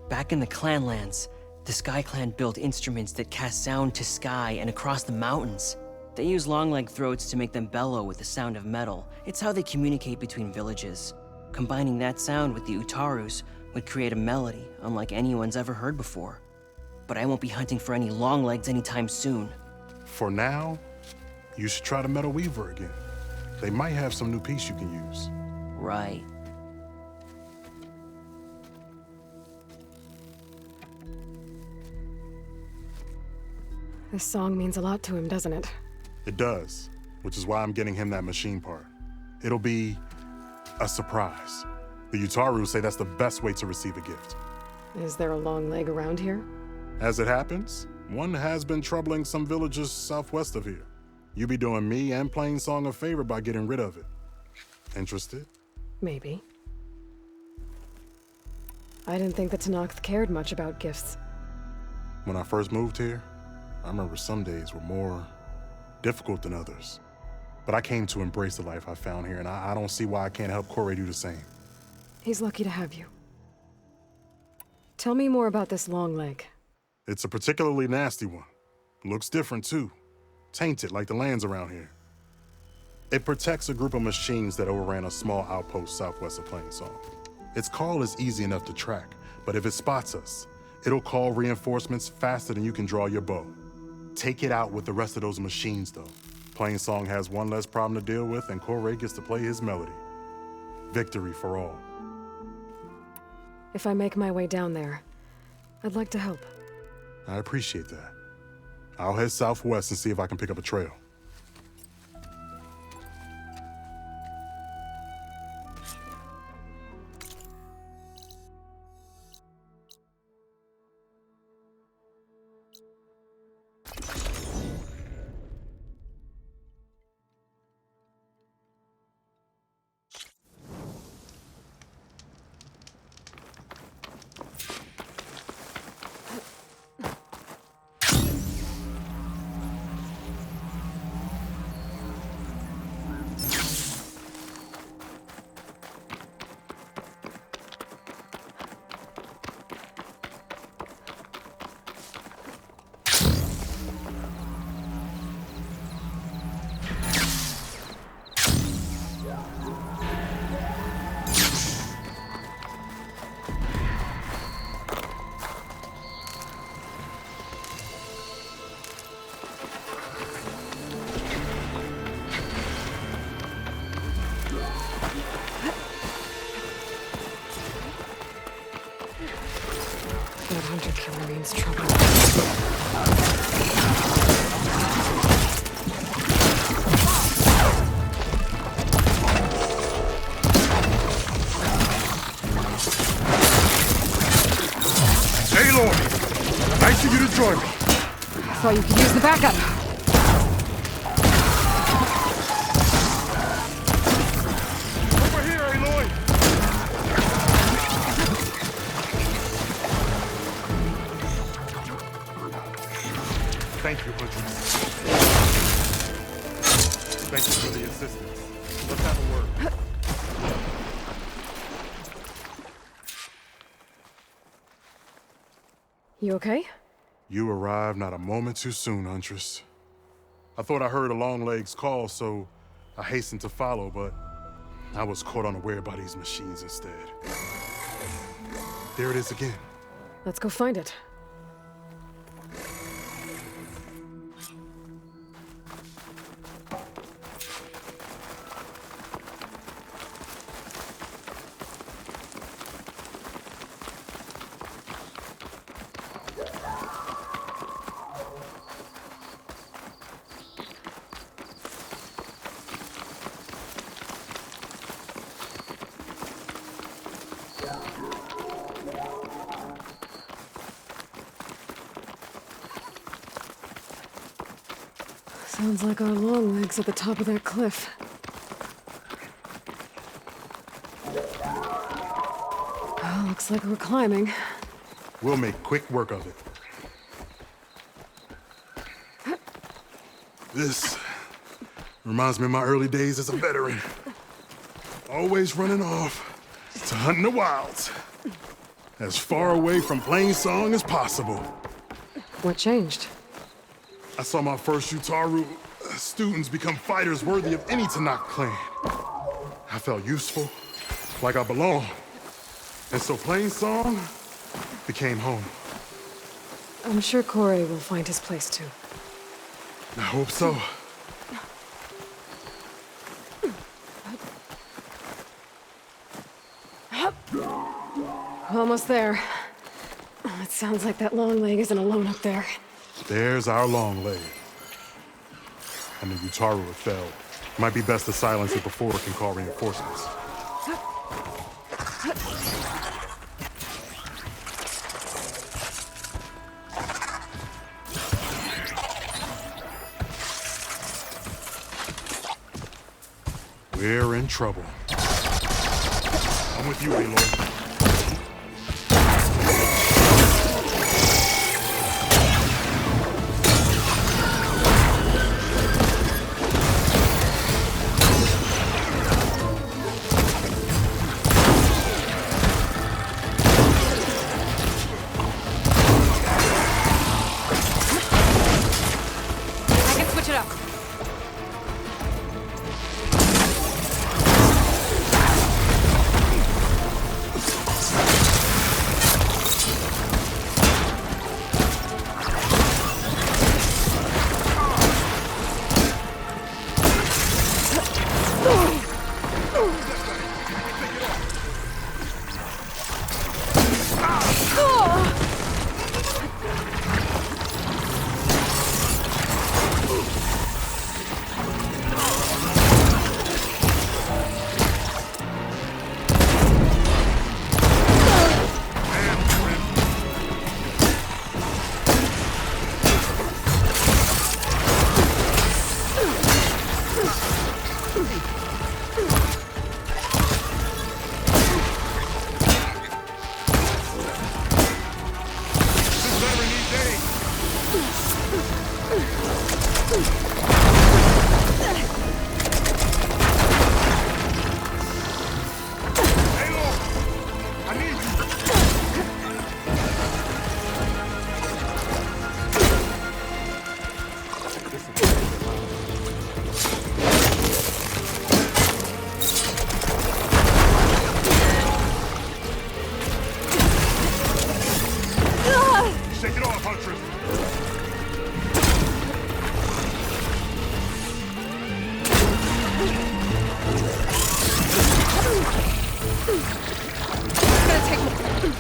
Back in the Clanlands, the Sky Clan built instruments that cast sound to sky and across the mountains. They use long-leg throats to make them bellow with the sound of metal. It's how they communicate between villages. Combining that sound with the Utarus would create a melody unlike anyone's ever heard before. But I won't be hunting for any longlegs anytime soon. For now, you should try the Metal Weaver again. They might have some new piece you can use. Right. This song means a lot to him, doesn't it? It does, which is why I'm getting him that machine part. It'll be a surprise. The Utaru say that's the best way to receive a gift. Is there a long leg around here? As it happens, one has been troubling some villages southwest of here. You be doing me and Plain Song a favor by getting rid of it. Interested? Maybe. I didn't think the Tenakth cared much about gifts. When I first moved here, I remember some days were more difficult than others. But I came to embrace the life I found here, and I don't see why I can't help Corey do the same. He's lucky to have you. Tell me more about this long leg. It's a particularly nasty one. Looks different, too. Tainted like the lands around here. It protects a group of machines that overran a small outpost southwest of Plain Song. Its call is easy enough to track, but if it spots us, it'll call reinforcements faster than you can draw your bow. Take it out with the rest of those machines, though. Plain Song has one less problem to deal with, and Corey gets to play his melody. Victory for all. If I make my way down there, I'd like to help. I appreciate that. I'll head southwest and see if I can pick up a trail. That hunter killer means trouble. Aloy! Nice of you to join me. Thought you could use the backup. Over here, Aloy! Thank you, Huntress. Thank you for the assistance. Let's have a word. You okay? You arrived not a moment too soon, Huntress. I thought I heard a Longleg's call, so I hastened to follow, but I was caught unaware by these machines instead. There it is again. Let's go find it. Sounds like our long legs at the top of that cliff. Oh, looks like we're climbing. We'll make quick work of it. This reminds me of my early days as a veteran. Always running off to hunt in the wilds. As far away from Plain Song as possible. What changed? I saw my first Utaru students become fighters worthy of any Tenakth clan. I felt useful, like I belonged. And so Plain Song became home. I'm sure Corey will find his place too. I hope so. Almost there. It sounds like that long leg isn't alone up there. There's our long leg. I knew Utaru had failed. Might be best to silence it before it can call reinforcements. We're in trouble. I'm with you, Aloy. I can switch it up. Shake it off, Huntress! It's gonna take me.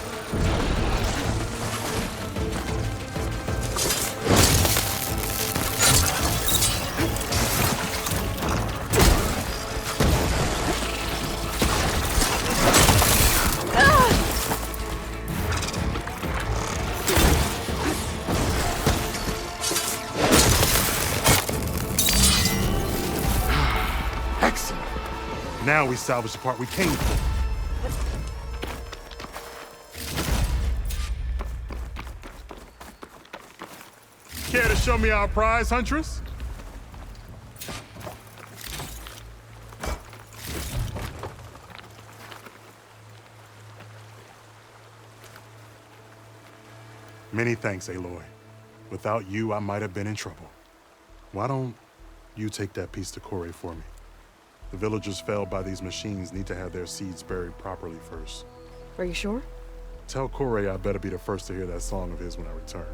Excellent! Now we salvage the part we came for. Care to show me our prize, Huntress? Many thanks, Aloy. Without you, I might have been in trouble. Why don't you take that piece to Kore for me? The villagers felled by these machines need to have their seeds buried properly first. Are you sure? Tell Kore I better be the first to hear that song of his when I return.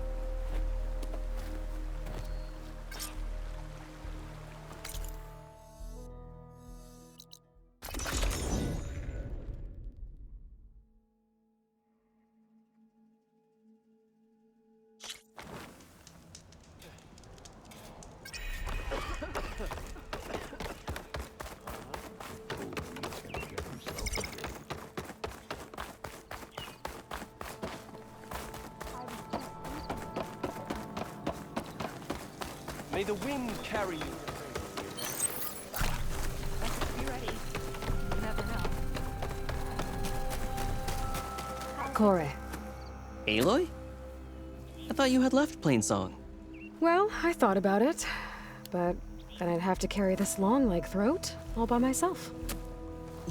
May the wind carry you. Be ready. You never know. Kore. Aloy? I thought you had left Plainsong. Well, I thought about it, but then I'd have to carry this long leg throat all by myself.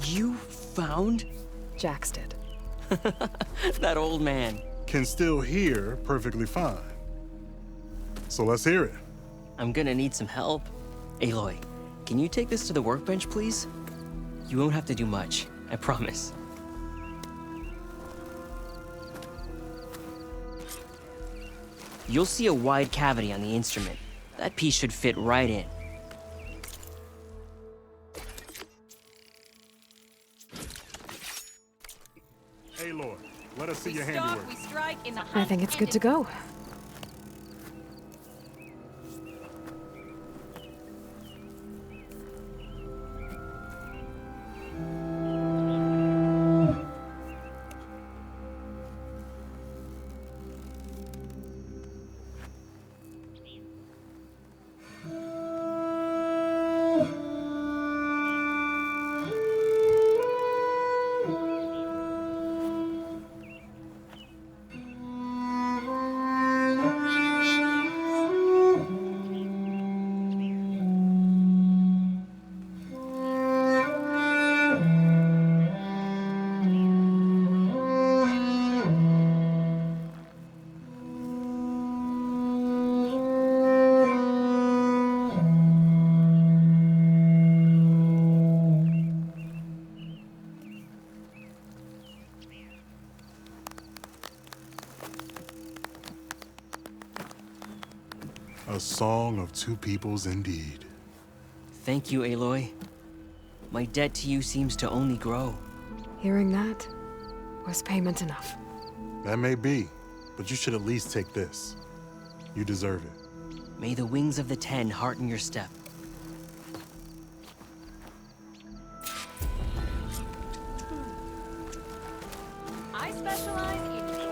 You found? Jax did. That old man. Can still hear perfectly fine. So let's hear it. I'm gonna need some help. Aloy, can you take this to the workbench, please? You won't have to do much, I promise. You'll see a wide cavity on the instrument. That piece should fit right in. Aloy, let us see your handiwork. I think it's good to go. A song of two peoples indeed. Thank you, Aloy. My debt to you seems to only grow. Hearing that was payment enough. That may be, but you should at least take this. You deserve it. May the wings of the Ten hearten your step. I specialize in your...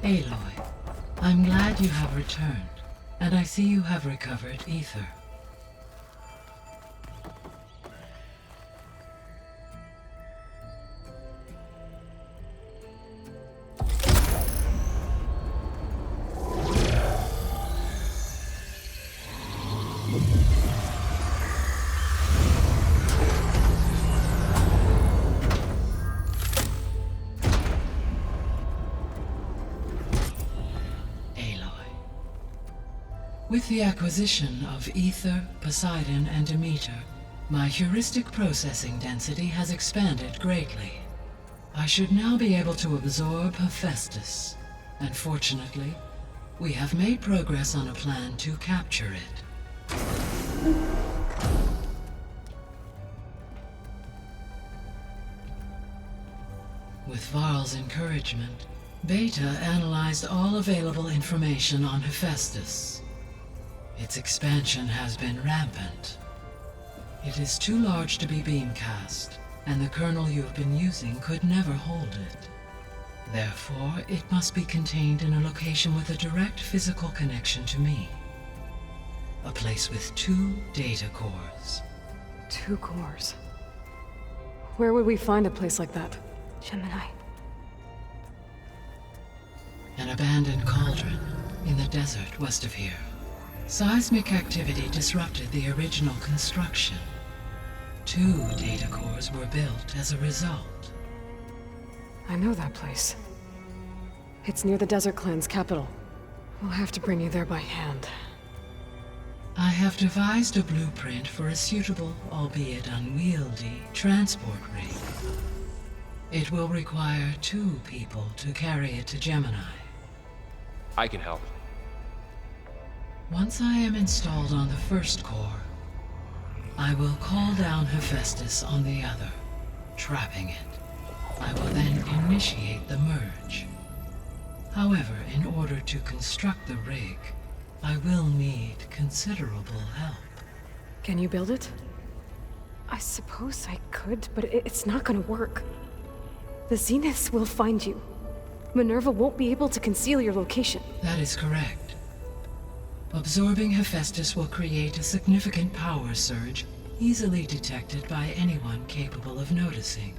Aloy, I'm glad you have returned, and I see you have recovered Ether. With the acquisition of Ether, Poseidon, and Demeter, my heuristic processing density has expanded greatly. I should now be able to absorb Hephaestus, and fortunately, we have made progress on a plan to capture it. With Varl's encouragement, Beta analyzed all available information on Hephaestus. Its expansion has been rampant. It is too large to be beamcast, and the kernel you've been using could never hold it. Therefore, it must be contained in a location with a direct physical connection to me. A place with 2 data cores. 2 cores? Where would we find a place like that? Gemini. An abandoned cauldron in the desert west of here. Seismic activity disrupted the original construction. 2 data cores were built as a result. I know that place. It's near the Desert Clan's capital. We'll have to bring you there by hand. I have devised a blueprint for a suitable, albeit unwieldy, transport rig. It will require 2 people to carry it to Gemini. I can help. Once I am installed on the first core, I will call down Hephaestus on the other, trapping it. I will then initiate the merge. However, in order to construct the rig, I will need considerable help. Can you build it? I suppose I could, but it's not gonna work. The Zeniths will find you. Minerva won't be able to conceal your location. That is correct. Absorbing Hephaestus will create a significant power surge, easily detected by anyone capable of noticing.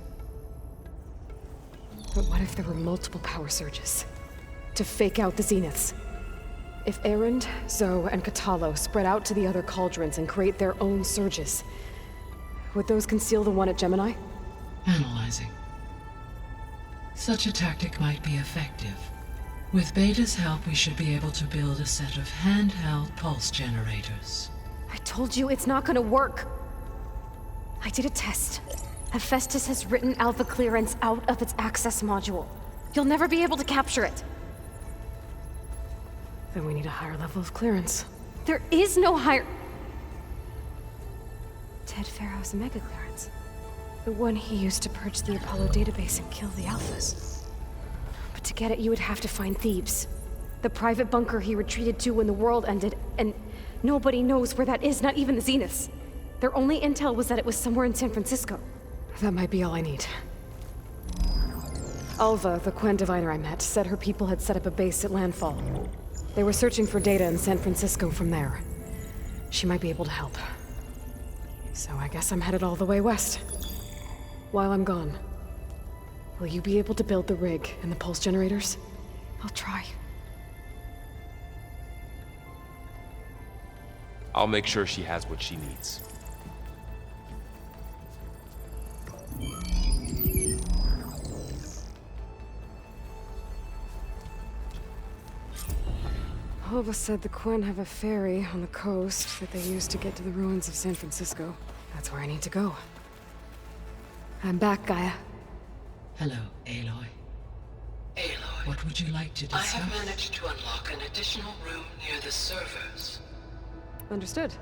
But what if there were multiple power surges? To fake out the Zeniths? If Erend, Zoe, and Katalo spread out to the other cauldrons and create their own surges, would those conceal the one at Gemini? Analyzing. Such a tactic might be effective. With Beta's help, we should be able to build a set of handheld pulse generators. I told you it's not gonna work. I did a test. Hephaestus has written Alpha clearance out of its access module. You'll never be able to capture it. Then we need a higher level of clearance. There is no higher... Ted Pharaoh's mega clearance. The one he used to purge the Apollo database and kill the Alphas. But to get it, you would have to find Thebes. The private bunker he retreated to when the world ended, and nobody knows where that is, not even the Zeniths. Their only intel was that it was somewhere in San Francisco. That might be all I need. Alva, the Quen diviner I met, said her people had set up a base at landfall. They were searching for data in San Francisco from there. She might be able to help. So I guess I'm headed all the way west. While I'm gone, will you be able to build the rig and the pulse generators? I'll try. I'll make sure she has what she needs. Alva said the Quen have a ferry on the coast that they use to get to the ruins of San Francisco. That's where I need to go. I'm back, Gaia. Hello, Aloy. Aloy, what would you like to discuss? I have managed to unlock an additional room near the servers. Understood.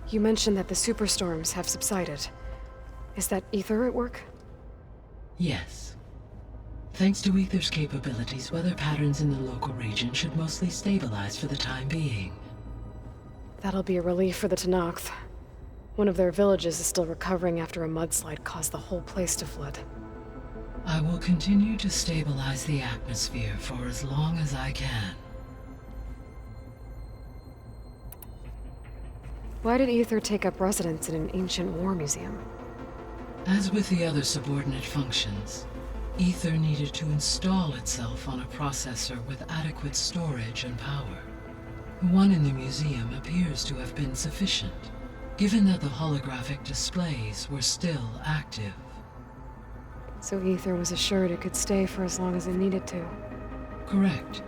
You mentioned that the superstorms have subsided. Is that Ether at work? Yes. Thanks to Ether's capabilities, weather patterns in the local region should mostly stabilize for the time being. That'll be a relief for the Tenakth. One of their villages is still recovering after a mudslide caused the whole place to flood. I will continue to stabilize the atmosphere for as long as I can. Why did Ether take up residence in an ancient war museum? As with the other subordinate functions, Ether needed to install itself on a processor with adequate storage and power. The one in the museum appears to have been sufficient, given that the holographic displays were still active. So Ether was assured it could stay for as long as it needed to. Correct.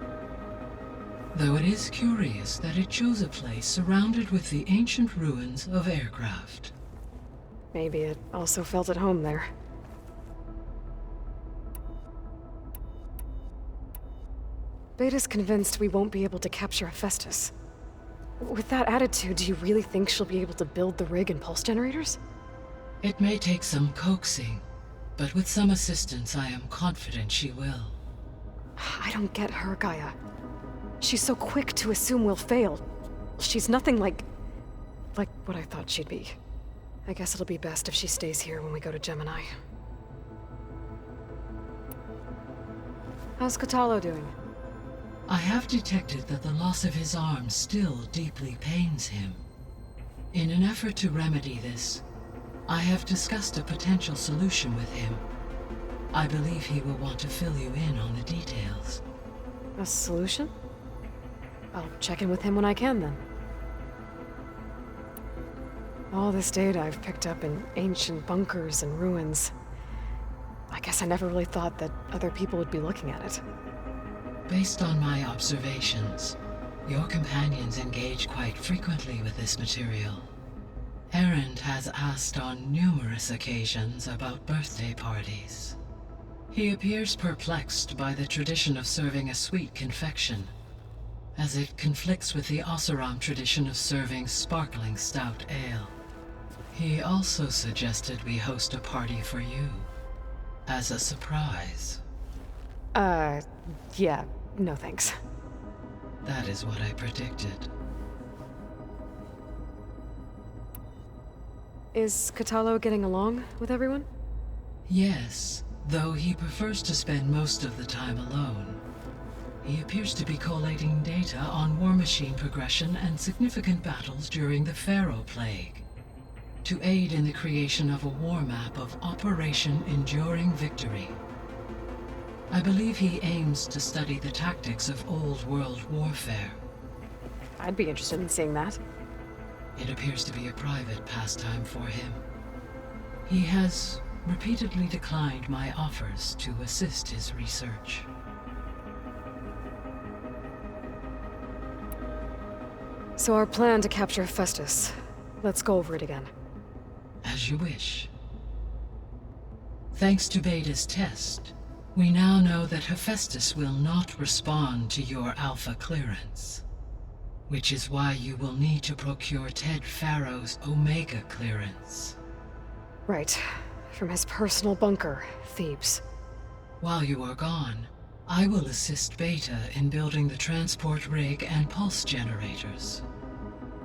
Though it is curious that it chose a place surrounded with the ancient ruins of aircraft. Maybe it also felt at home there. Beta's convinced we won't be able to capture Hephaestus. With that attitude, do you really think she'll be able to build the rig and pulse generators? It may take some coaxing, but with some assistance I am confident she will. I don't get her, Gaia. She's so quick to assume we'll fail. She's nothing like what I thought she'd be. I guess it'll be best if she stays here when we go to Gemini. How's Catalo doing? I have detected that the loss of his arm still deeply pains him. In an effort to remedy this, I have discussed a potential solution with him. I believe he will want to fill you in on the details. A solution? I'll check in with him when I can, then. All this data I've picked up in ancient bunkers and ruins. I guess I never really thought that other people would be looking at it. Based on my observations, your companions engage quite frequently with this material. Erend has asked on numerous occasions about birthday parties. He appears perplexed by the tradition of serving a sweet confection, as it conflicts with the Oseram tradition of serving sparkling stout ale. He also suggested we host a party for you, as a surprise. Yeah, no thanks. That is what I predicted. Is Catalo getting along with everyone? Yes, though he prefers to spend most of the time alone. He appears to be collating data on war machine progression and significant battles during the Pharaoh Plague, to aid in the creation of a war map of Operation Enduring Victory. I believe he aims to study the tactics of Old World warfare. I'd be interested in seeing that. It appears to be a private pastime for him. He has repeatedly declined my offers to assist his research. So our plan to capture Hephaestus. Let's go over it again. As you wish. Thanks to Beta's test, we now know that Hephaestus will not respond to your Alpha clearance, which is why you will need to procure Ted Pharaoh's Omega clearance. Right. From his personal bunker, Thebes. While you are gone, I will assist Beta in building the transport rig and pulse generators.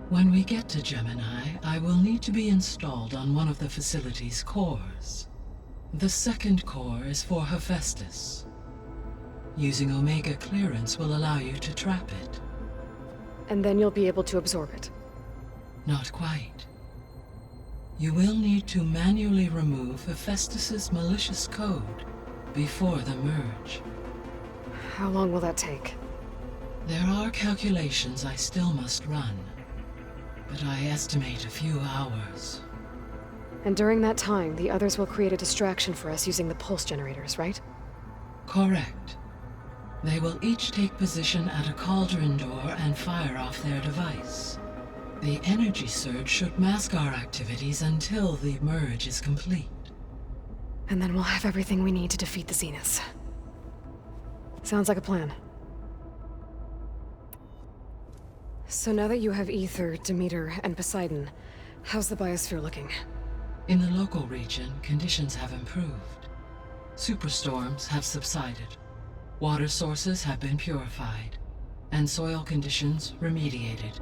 When we get to Gemini, I will need to be installed on one of the facility's cores. The second core is for Hephaestus. Using Omega clearance will allow you to trap it. And then you'll be able to absorb it. Not quite. You will need to manually remove Hephaestus's malicious code before the merge. How long will that take? There are calculations I still must run, but I estimate a few hours. And during that time, the others will create a distraction for us using the pulse generators, right? Correct. They will each take position at a cauldron door and fire off their device. The energy surge should mask our activities until the merge is complete. And then we'll have everything we need to defeat the Zeniths. Sounds like a plan. So now that you have Ether, Demeter, and Poseidon, how's the biosphere looking? In the local region, conditions have improved. Superstorms have subsided. Water sources have been purified, and soil conditions remediated.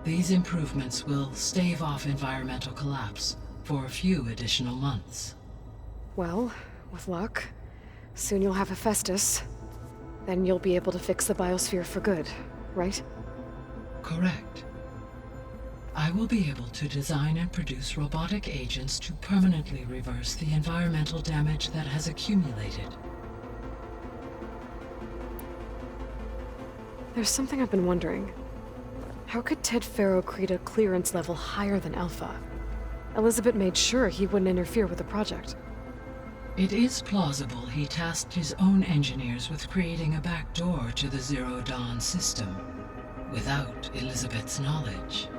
These improvements will stave off environmental collapse for a few additional months. Well, with luck, Soon you'll have Hephaestus. Then you'll be able to fix the biosphere for good, right? Correct. I will be able to design and produce robotic agents to permanently reverse the environmental damage that has accumulated. There's something I've been wondering. How could Ted Faro create a clearance level higher than Alpha? Elizabeth made sure he wouldn't interfere with the project. It is plausible he tasked his own engineers with creating a backdoor to the Zero Dawn system, without Elizabeth's knowledge.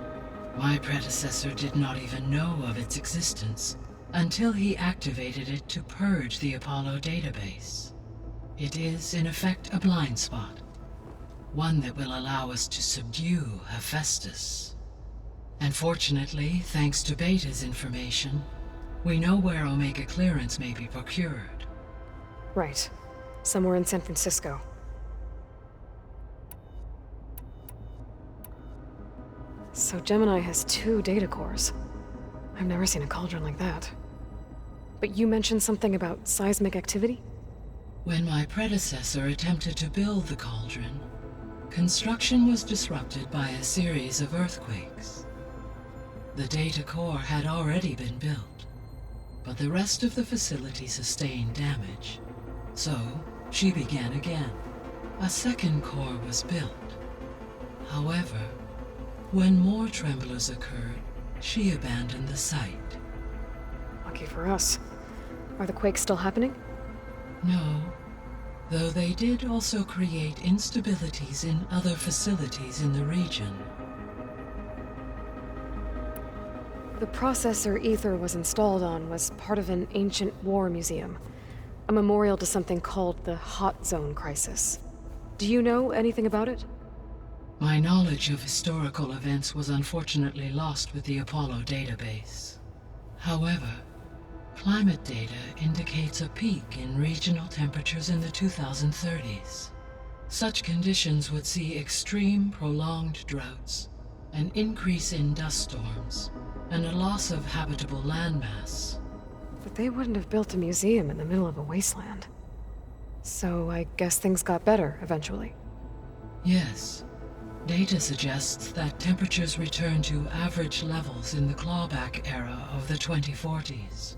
My predecessor did not even know of its existence until he activated it to purge the Apollo database. It is, in effect, a blind spot. One that will allow us to subdue Hephaestus. And fortunately, thanks to Beta's information, we know where Omega clearance may be procured. Right. Somewhere in San Francisco. So Gemini has 2 data cores. I've never seen a cauldron like that. But you mentioned something about seismic activity? When my predecessor attempted to build the cauldron, construction was disrupted by a series of earthquakes. The data core had already been built, but the rest of the facility sustained damage. So, she began again. A second core was built. However, when more tremblers occurred, she abandoned the site. Lucky for us. Are the quakes still happening? No, though they did also create instabilities in other facilities in the region. The processor Ether was installed on was part of an ancient war museum, a memorial to something called the Hot Zone Crisis. Do you know anything about it? My knowledge of historical events was unfortunately lost with the Apollo database. However, climate data indicates a peak in regional temperatures in the 2030s. Such conditions would see extreme, prolonged droughts, an increase in dust storms, and a loss of habitable landmass. But they wouldn't have built a museum in the middle of a wasteland. So I guess things got better eventually. Yes. Data suggests that temperatures returned to average levels in the clawback era of the 2040s.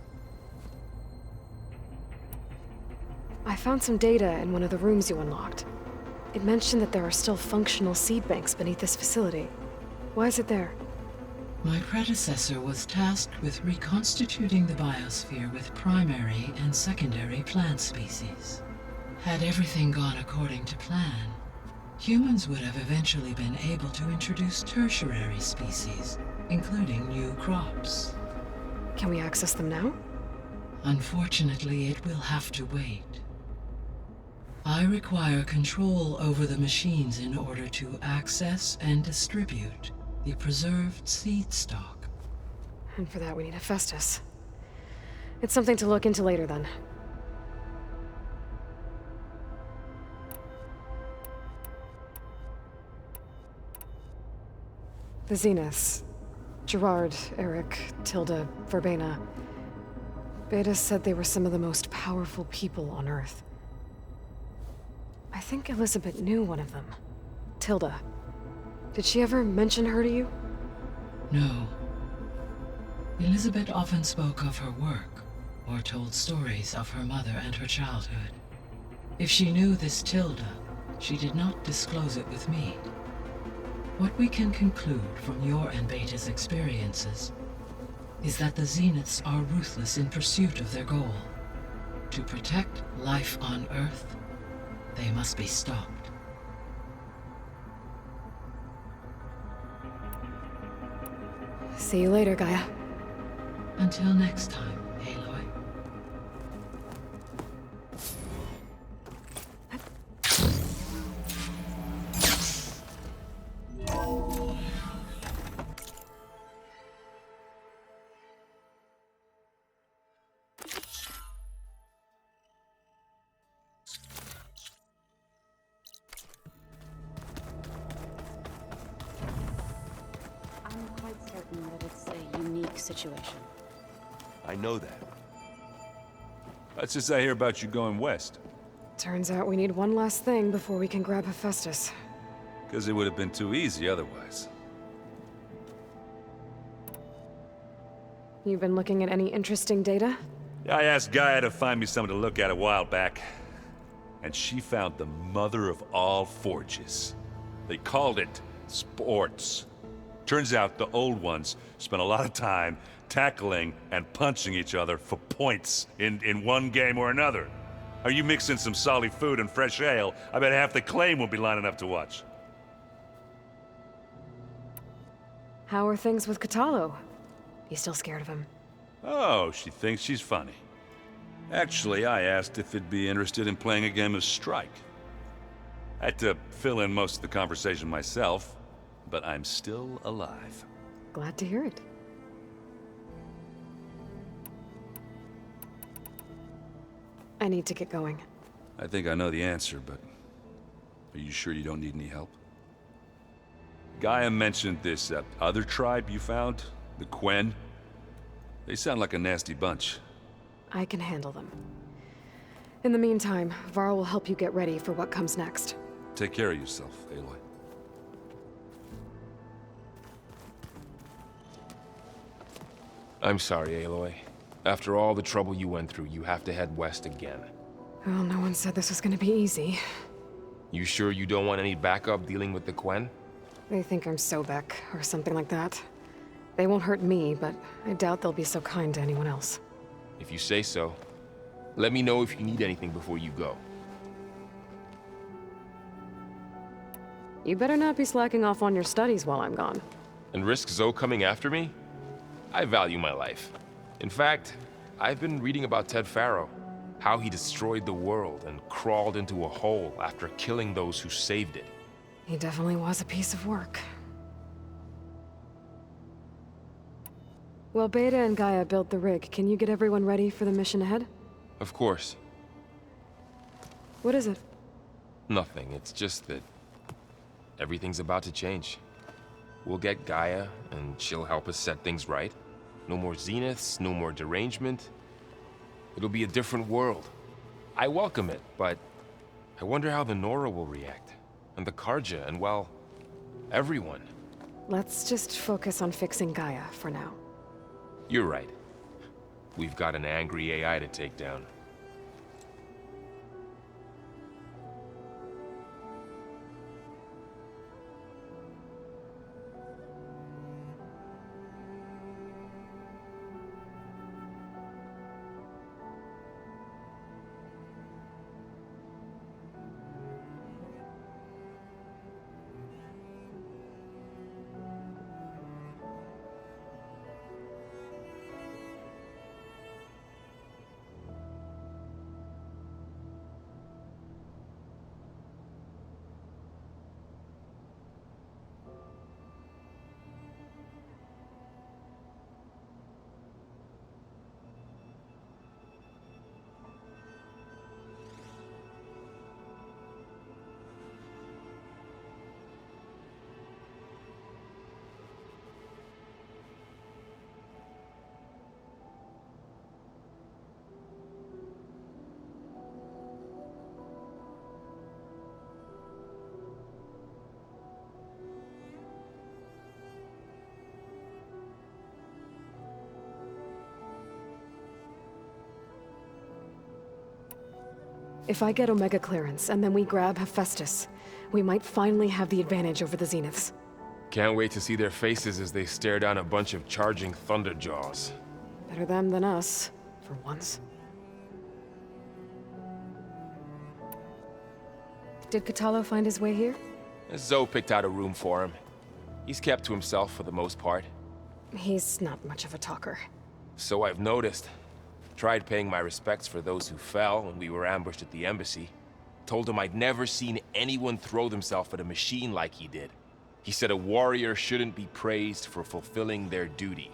I found some data in one of the rooms you unlocked. It mentioned that there are still functional seed banks beneath this facility. Why is it there? My predecessor was tasked with reconstituting the biosphere with primary and secondary plant species. Had everything gone according to plan, humans would have eventually been able to introduce tertiary species, including new crops. Can we access them now? Unfortunately, it will have to wait. I require control over the machines in order to access and distribute the preserved seed stock. And for that we need Hephaestus. It's something to look into later then. The Zeniths. Gerard, Eric, Tilda, Verbena. Beta said they were some of the most powerful people on Earth. I think Elizabeth knew one of them. Tilda. Did she ever mention her to you? No. Elizabeth often spoke of her work, or told stories of her mother and her childhood. If she knew this Tilda, she did not disclose it with me. What we can conclude from your and Beta's experiences is that the Zeniths are ruthless in pursuit of their goal. To protect life on Earth, they must be stopped. See you later, Gaia. Until next time, Aloy. I'm quite certain that it's a unique situation. I know that. That's just I hear about you going west. Turns out we need one last thing before we can grab Hephaestus. Because it would have been too easy otherwise. You've been looking at any interesting data? I asked Gaia to find me something to look at a while back. And she found the mother of all forges. They called it sports. Turns out the old ones spent a lot of time tackling and punching each other for points in one game or another. Are you mixing some solid food and fresh ale? I bet half the claim will be lining up to watch. How are things with Katalo? You still scared of him? Oh, she thinks she's funny. Actually, I asked if it'd be interested in playing a game of Strike. I had to fill in most of the conversation myself, but I'm still alive. Glad to hear it. I need to get going. I think I know the answer, but are you sure you don't need any help? Gaia mentioned this other tribe you found, the Quen. They sound like a nasty bunch. I can handle them. In the meantime, Varl will help you get ready for what comes next. Take care of yourself, Aloy. I'm sorry, Aloy. After all the trouble you went through, you have to head west again. Well, no one said this was gonna be easy. You sure you don't want any backup dealing with the Quen? They think I'm Sobek, or something like that. They won't hurt me, but I doubt they'll be so kind to anyone else. If you say so. Let me know if you need anything before you go. You better not be slacking off on your studies while I'm gone. And risk Zoe coming after me? I value my life. In fact, I've been reading about Ted Faro. How he destroyed the world and crawled into a hole after killing those who saved it. He definitely was a piece of work. Well, Beta and Gaia built the rig. Can you get everyone ready for the mission ahead? Of course. What is it? Nothing. It's just that everything's about to change. We'll get Gaia, and she'll help us set things right. No more zeniths, no more derangement. It'll be a different world. I welcome it, but I wonder how the Nora will react. And the Karja, and well, everyone. Let's just focus on fixing Gaia for now. You're right. We've got an angry AI to take down. If I get Omega clearance, and then we grab Hephaestus, we might finally have the advantage over the Zeniths. Can't wait to see their faces as they stare down a bunch of charging Thunderjaws. Better them than us, for once. Did Katalo find his way here? Zoe picked out a room for him. He's kept to himself for the most part. He's not much of a talker. So I've noticed. Tried paying my respects for those who fell when we were ambushed at the embassy. Told him I'd never seen anyone throw themselves at a machine like he did. He said a warrior shouldn't be praised for fulfilling their duty.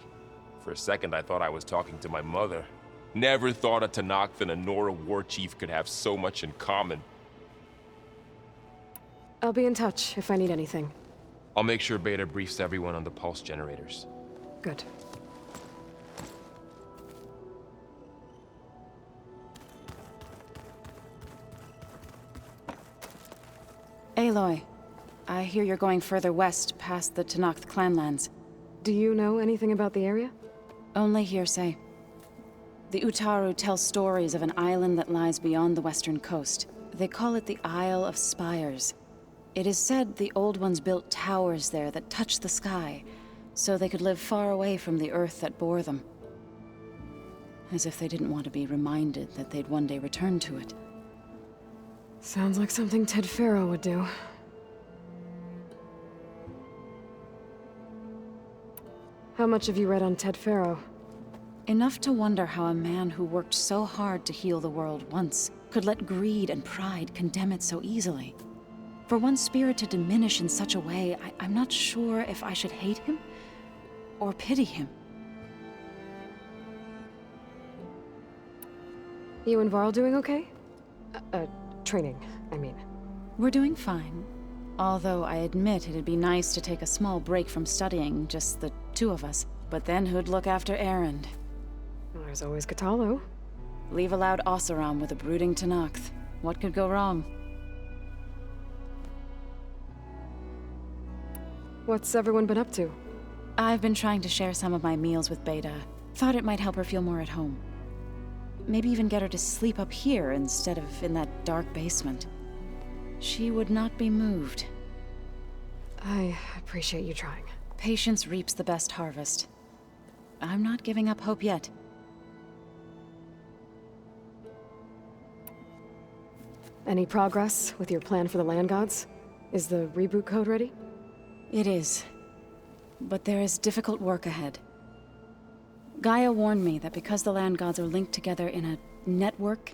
For a second I thought I was talking to my mother. Never thought a Tanakh and a Nora war chief could have so much in common. I'll be in touch if I need anything. I'll make sure Beta briefs everyone on the pulse generators. Good. Aloy. I hear you're going further west, past the Tenakth clanlands. Do you know anything about the area? Only hearsay. The Utaru tell stories of an island that lies beyond the western coast. They call it the Isle of Spires. It is said the Old Ones built towers there that touch the sky, so they could live far away from the earth that bore them. As if they didn't want to be reminded that they'd one day return to it. Sounds like something Ted Faro would do. How much have you read on Ted Faro? Enough to wonder how a man who worked so hard to heal the world once could let greed and pride condemn it so easily. For one spirit to diminish in such a way, I'm not sure if I should hate him or pity him. You and Varl doing okay? Training, I mean. We're doing fine. Although I admit it'd be nice to take a small break from studying, just the two of us. But then who'd look after Erend? Well, there's always Katalo. Leave a loud Oseram with a brooding Tenakth. What could go wrong? What's everyone been up to? I've been trying to share some of my meals with Beta. Thought it might help her feel more at home. Maybe even get her to sleep up here instead of in that dark basement. She would not be moved. I appreciate you trying. Patience reaps the best harvest. I'm not giving up hope yet. Any progress with your plan for the land gods? Is the reboot code ready? It is. But there is difficult work ahead. Gaia warned me that because the land gods are linked together in a network,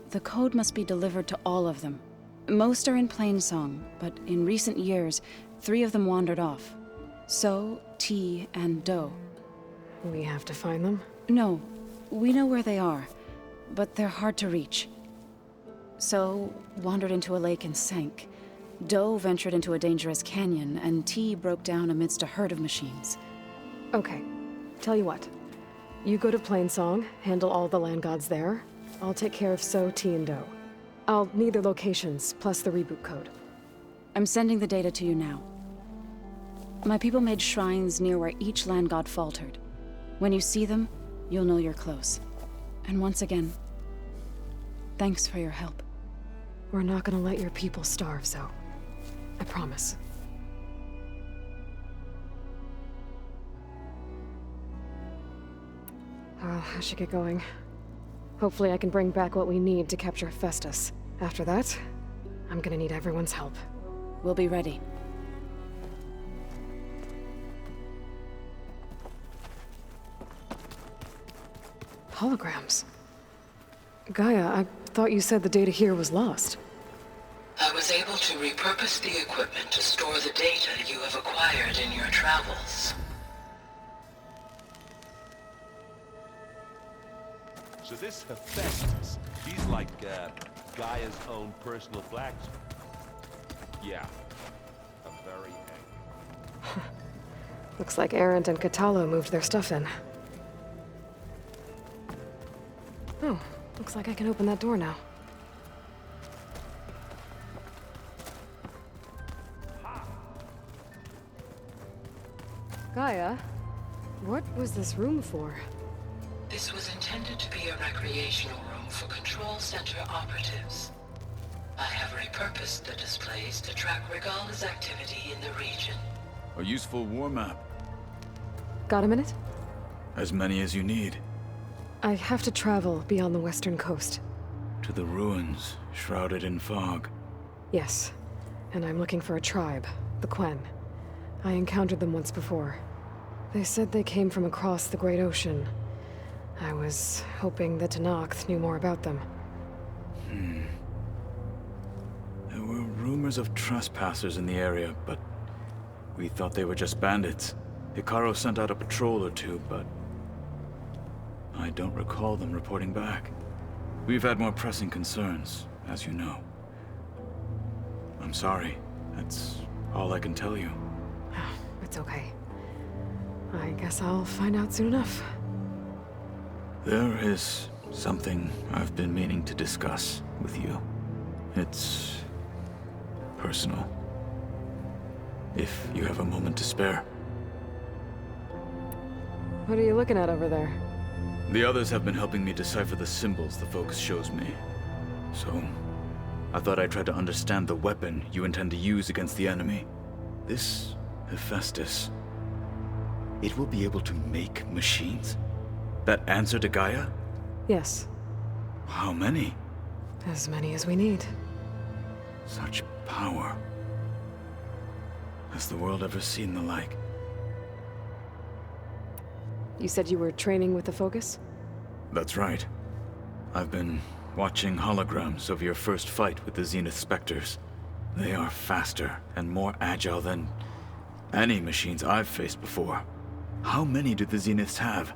the code must be delivered to all of them. Most are in Plainsong, but in recent years, 3 of them wandered off. So, T, and Do. We have to find them? No. We know where they are, but they're hard to reach. So, wandered into a lake and sank. Do ventured into a dangerous canyon, and T broke down amidst a herd of machines. Okay. Tell you what. You go to Plainsong, handle all the land gods there. I'll take care of So, T, and Do. I'll need their locations, plus the reboot code. I'm sending the data to you now. My people made shrines near where each land god faltered. When you see them, you'll know you're close. And once again, thanks for your help. We're not gonna let your people starve, Zo. I promise. Well, I should get going. Hopefully I can bring back what we need to capture Hephaestus. After that, I'm gonna need everyone's help. We'll be ready. Holograms. Gaia, I thought you said the data here was lost. I was able to repurpose the equipment to store the data you have acquired in your travels. So this Hephaestus, he's like, Gaia's own personal blacksmith. Yeah. A very angry. Looks like Erend and Katalo moved their stuff in. Oh, looks like I can open that door now. Gaia, what was this room for? This was intended to be a recreational room for Control Center operatives. I have repurposed the displays to track Regala's activity in the region. A useful war map. Got a minute? As many as you need. I have to travel beyond the western coast. To the ruins, shrouded in fog. Yes, and I'm looking for a tribe, the Quen. I encountered them once before. They said they came from across the Great Ocean. I was hoping the Tenakth knew more about them. There were rumors of trespassers in the area, but we thought they were just bandits. Hikaru sent out a patrol or two, but I don't recall them reporting back. We've had more pressing concerns, as you know. I'm sorry. That's all I can tell you. It's okay. I guess I'll find out soon enough. There is something I've been meaning to discuss with you. It's personal. If you have a moment to spare. What are you looking at over there? The others have been helping me decipher the symbols the Focus shows me. So, I thought I'd try to understand the weapon you intend to use against the enemy. This Hephaestus. It will be able to make machines? That answer to Gaia? Yes. How many? As many as we need. Such power. Has the world ever seen the like? You said you were training with the Focus? That's right. I've been watching holograms of your first fight with the Zenith Spectres. They are faster and more agile than any machines I've faced before. How many do the Zeniths have?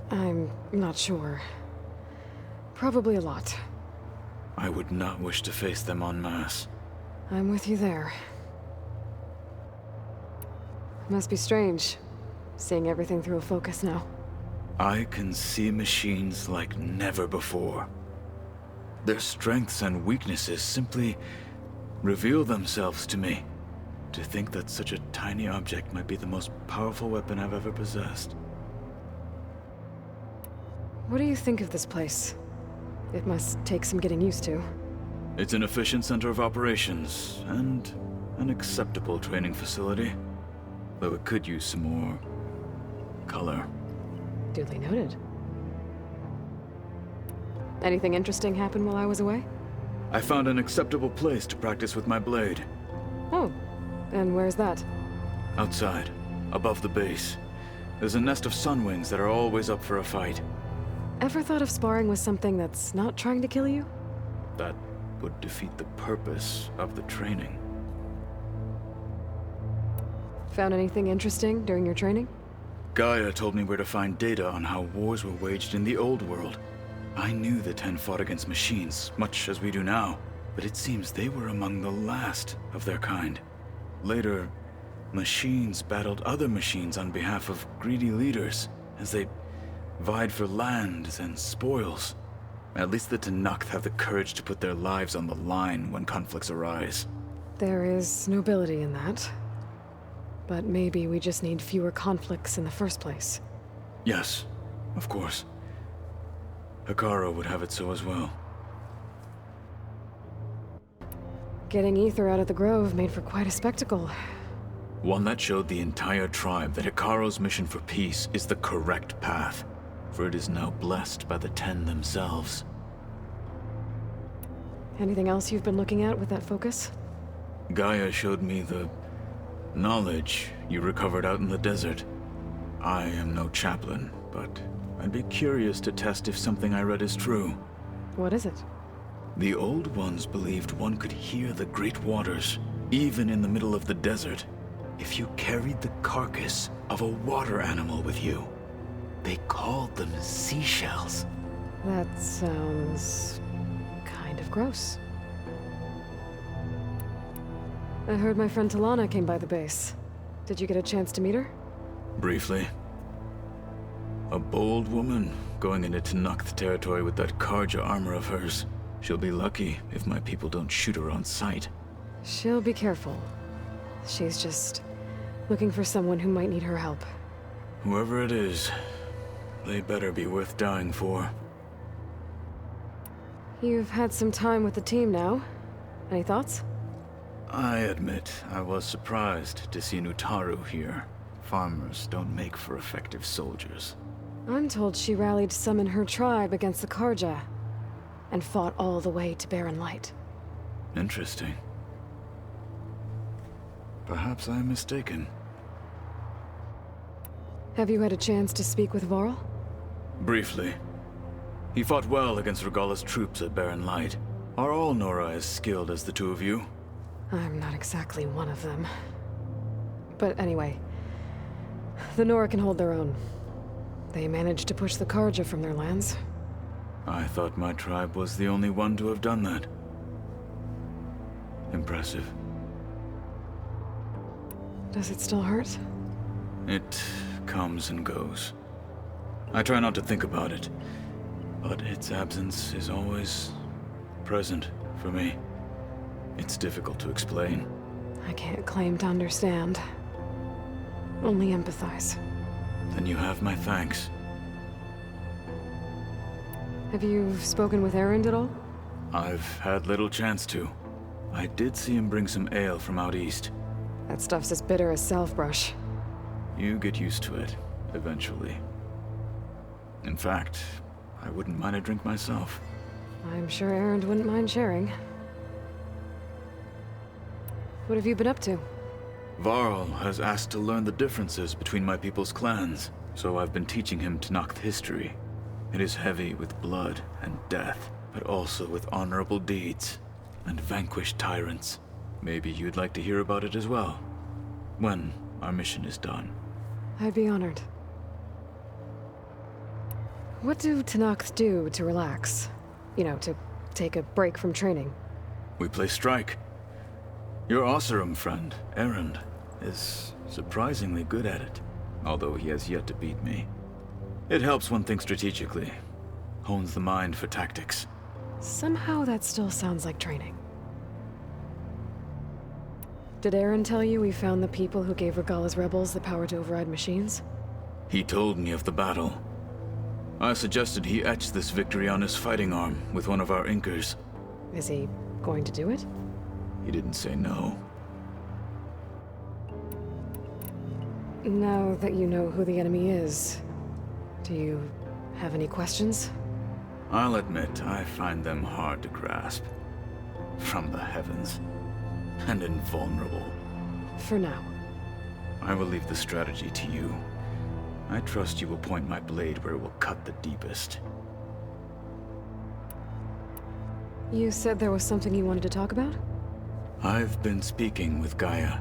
I'm not sure. Probably a lot. I would not wish to face them en masse. I'm with you there. Must be strange, seeing everything through a Focus now. I can see machines like never before. Their strengths and weaknesses simply reveal themselves to me. To think that such a tiny object might be the most powerful weapon I've ever possessed. What do you think of this place? It must take some getting used to. It's an efficient center of operations, and an acceptable training facility. Though it could use some more color. Duly noted. Anything interesting happen while I was away? I found an acceptable place to practice with my blade. Oh, and where's that? Outside, above the base. There's a nest of sunwings that are always up for a fight. Ever thought of sparring with something that's not trying to kill you? That would defeat the purpose of the training. Found anything interesting during your training? Gaia told me where to find data on how wars were waged in the old world. I knew the Ten fought against machines, much as we do now, but it seems they were among the last of their kind. Later, machines battled other machines on behalf of greedy leaders, as they vied for lands and spoils. At least the Tenakth have the courage to put their lives on the line when conflicts arise. There is nobility in that. But maybe we just need fewer conflicts in the first place. Yes, of course. Hekarro would have it so as well. Getting Ether out of the Grove made for quite a spectacle. One that showed the entire tribe that Hekarro's mission for peace is the correct path, for it is now blessed by the Ten themselves. Anything else you've been looking at with that Focus? Gaia showed me the knowledge you recovered out in the desert. I am no chaplain, but I'd be curious to test if something I read is true. What is it? The Old Ones believed one could hear the great waters, even in the middle of the desert, if you carried the carcass of a water animal with you. They called them seashells. That sounds kind of gross. I heard my friend Talana came by the base. Did you get a chance to meet her? Briefly. A bold woman going into Tenakth territory with that Karja armor of hers. She'll be lucky if my people don't shoot her on sight. She'll be careful. She's just looking for someone who might need her help. Whoever it is, they better be worth dying for. You've had some time with the team now. Any thoughts? I admit, I was surprised to see Nutaru here. Farmers don't make for effective soldiers. I'm told she rallied some in her tribe against the Karja, and fought all the way to Barren Light. Interesting. Perhaps I'm mistaken. Have you had a chance to speak with Varl? Briefly. He fought well against Regalla's troops at Barren Light. Are all Nora as skilled as the two of you? I'm not exactly one of them. But anyway, the Nora can hold their own. They managed to push the Karja from their lands. I thought my tribe was the only one to have done that. Impressive. Does it still hurt? It comes and goes. I try not to think about it, but its absence is always present for me. It's difficult to explain. I can't claim to understand. Only empathize. Then you have my thanks. Have you spoken with Erend at all? I've had little chance to. I did see him bring some ale from out east. That stuff's as bitter as self-brush. You get used to it, eventually. In fact, I wouldn't mind a drink myself. I'm sure Erend wouldn't mind sharing. What have you been up to? Varl has asked to learn the differences between my people's clans, so I've been teaching him Tenakth history. It is heavy with blood and death, but also with honorable deeds and vanquished tyrants. Maybe you'd like to hear about it as well, when our mission is done. I'd be honored. What do Tenakth do to relax? You know, to take a break from training? We play strike. Your Oseram friend, Erend, is surprisingly good at it, although he has yet to beat me. It helps one think strategically, hones the mind for tactics. Somehow that still sounds like training. Did Erend tell you we found the people who gave Regala's rebels the power to override machines? He told me of the battle. I suggested he etch this victory on his fighting arm with one of our inkers. Is he going to do it? He didn't say no. Now that you know who the enemy is, do you have any questions? I'll admit, I find them hard to grasp. From the heavens. And invulnerable. For now. I will leave the strategy to you. I trust you will point my blade where it will cut the deepest. You said there was something you wanted to talk about? I've been speaking with Gaia.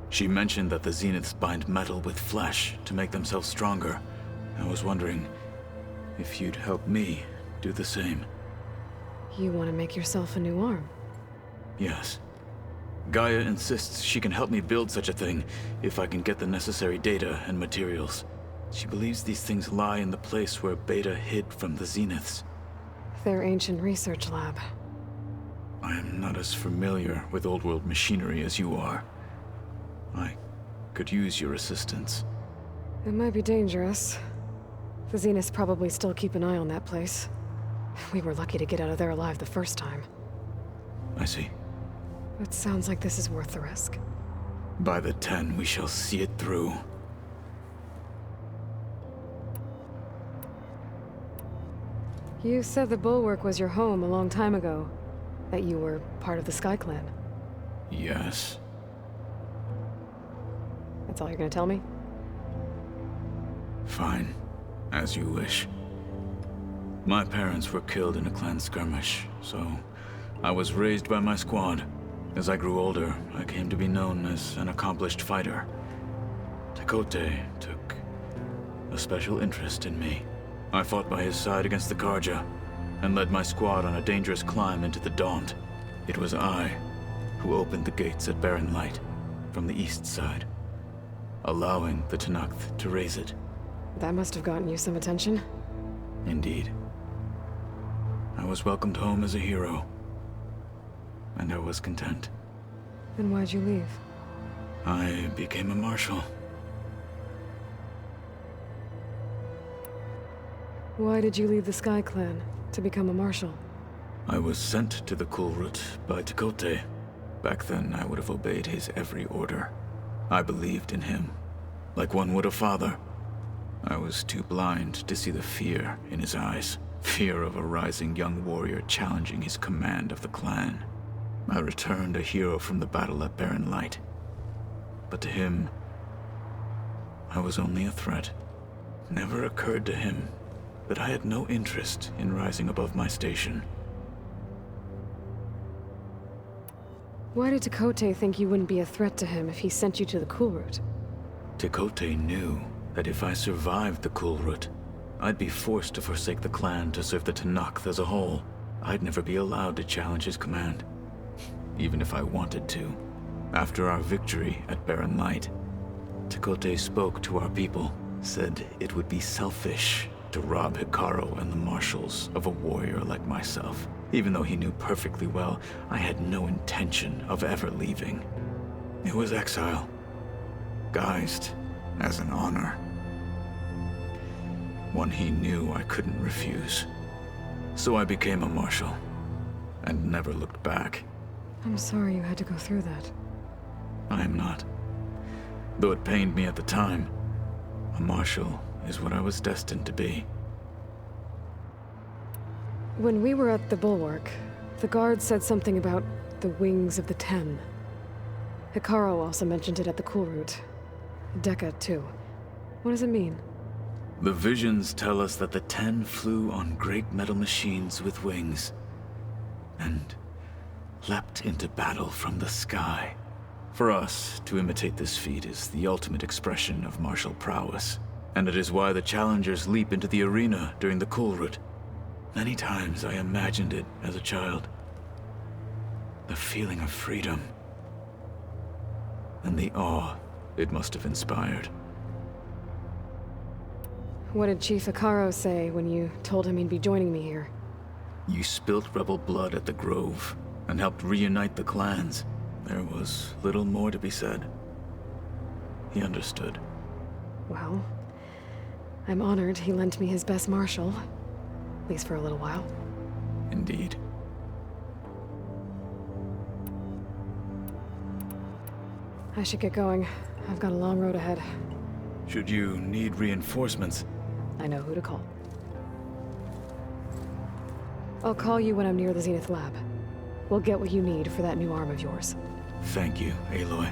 She mentioned that the Zeniths bind metal with flesh to make themselves stronger. I was wondering if you'd help me do the same. You want to make yourself a new arm? Yes. Gaia insists she can help me build such a thing if I can get the necessary data and materials. She believes these things lie in the place where Beta hid from the Zeniths. Their ancient research lab. I am not as familiar with old world machinery as you are. I could use your assistance. It might be dangerous. The Zeniths probably still keep an eye on that place. We were lucky to get out of there alive the first time. I see. It sounds like this is worth the risk. By the 10, we shall see it through. You said the Bulwark was your home a long time ago. That you were part of the Sky Clan. Yes. That's all you're gonna tell me? Fine. As you wish. My parents were killed in a clan skirmish, so I was raised by my squad. As I grew older, I came to be known as an accomplished fighter. Tekote took a special interest in me. I fought by his side against the Karja, and led my squad on a dangerous climb into the Daunt. It was I who opened the gates at Barren Light, from the east side, allowing the Tenakth to raise it. That must have gotten you some attention. Indeed. I was welcomed home as a hero, and I was content. Then why'd you leave? I became a marshal. Why did you leave the Sky Clan to become a marshal? I was sent to the Kulrut by Tekote. Back then, I would have obeyed his every order. I believed in him, like one would a father. I was too blind to see the fear in his eyes. Fear of a rising young warrior challenging his command of the clan. I returned a hero from the battle at Barren Light. But to him, I was only a threat. Never occurred to him that I had no interest in rising above my station. Why did Tekote think you wouldn't be a threat to him if he sent you to the Kulrut? Tekote knew that if I survived the Kulrut, I'd be forced to forsake the clan to serve the Tenakth as a whole. I'd never be allowed to challenge his command, even if I wanted to. After our victory at Barren Light, Tekote spoke to our people, said it would be selfish to rob Hikaru and the Marshals of a warrior like myself, even though he knew perfectly well I had no intention of ever leaving. It was exile, guised as an honor. One he knew I couldn't refuse. So I became a Marshal, and never looked back. I'm sorry you had to go through that. I am not. Though it pained me at the time, a Marshal is what I was destined to be. When we were at the Bulwark, the guard said something about the Wings of the Ten. Hikaru also mentioned it at the Cool Route. Dekka, too. What does it mean? The visions tell us that the Ten flew on great metal machines with wings, and leapt into battle from the sky. For us, to imitate this feat is the ultimate expression of martial prowess, and it is why the challengers leap into the arena during the Cool Route. Many times I imagined it as a child. The feeling of freedom, and the awe it must have inspired. What did Chief Hikaru say when you told him he'd be joining me here? You spilt rebel blood at the Grove, and helped reunite the clans. There was little more to be said. He understood. Well, I'm honored he lent me his best marshal. At least for a little while. Indeed. I should get going. I've got a long road ahead. Should you need reinforcements, I know who to call. I'll call you when I'm near the Zenith lab. We'll get what you need for that new arm of yours. thank you, Aloy.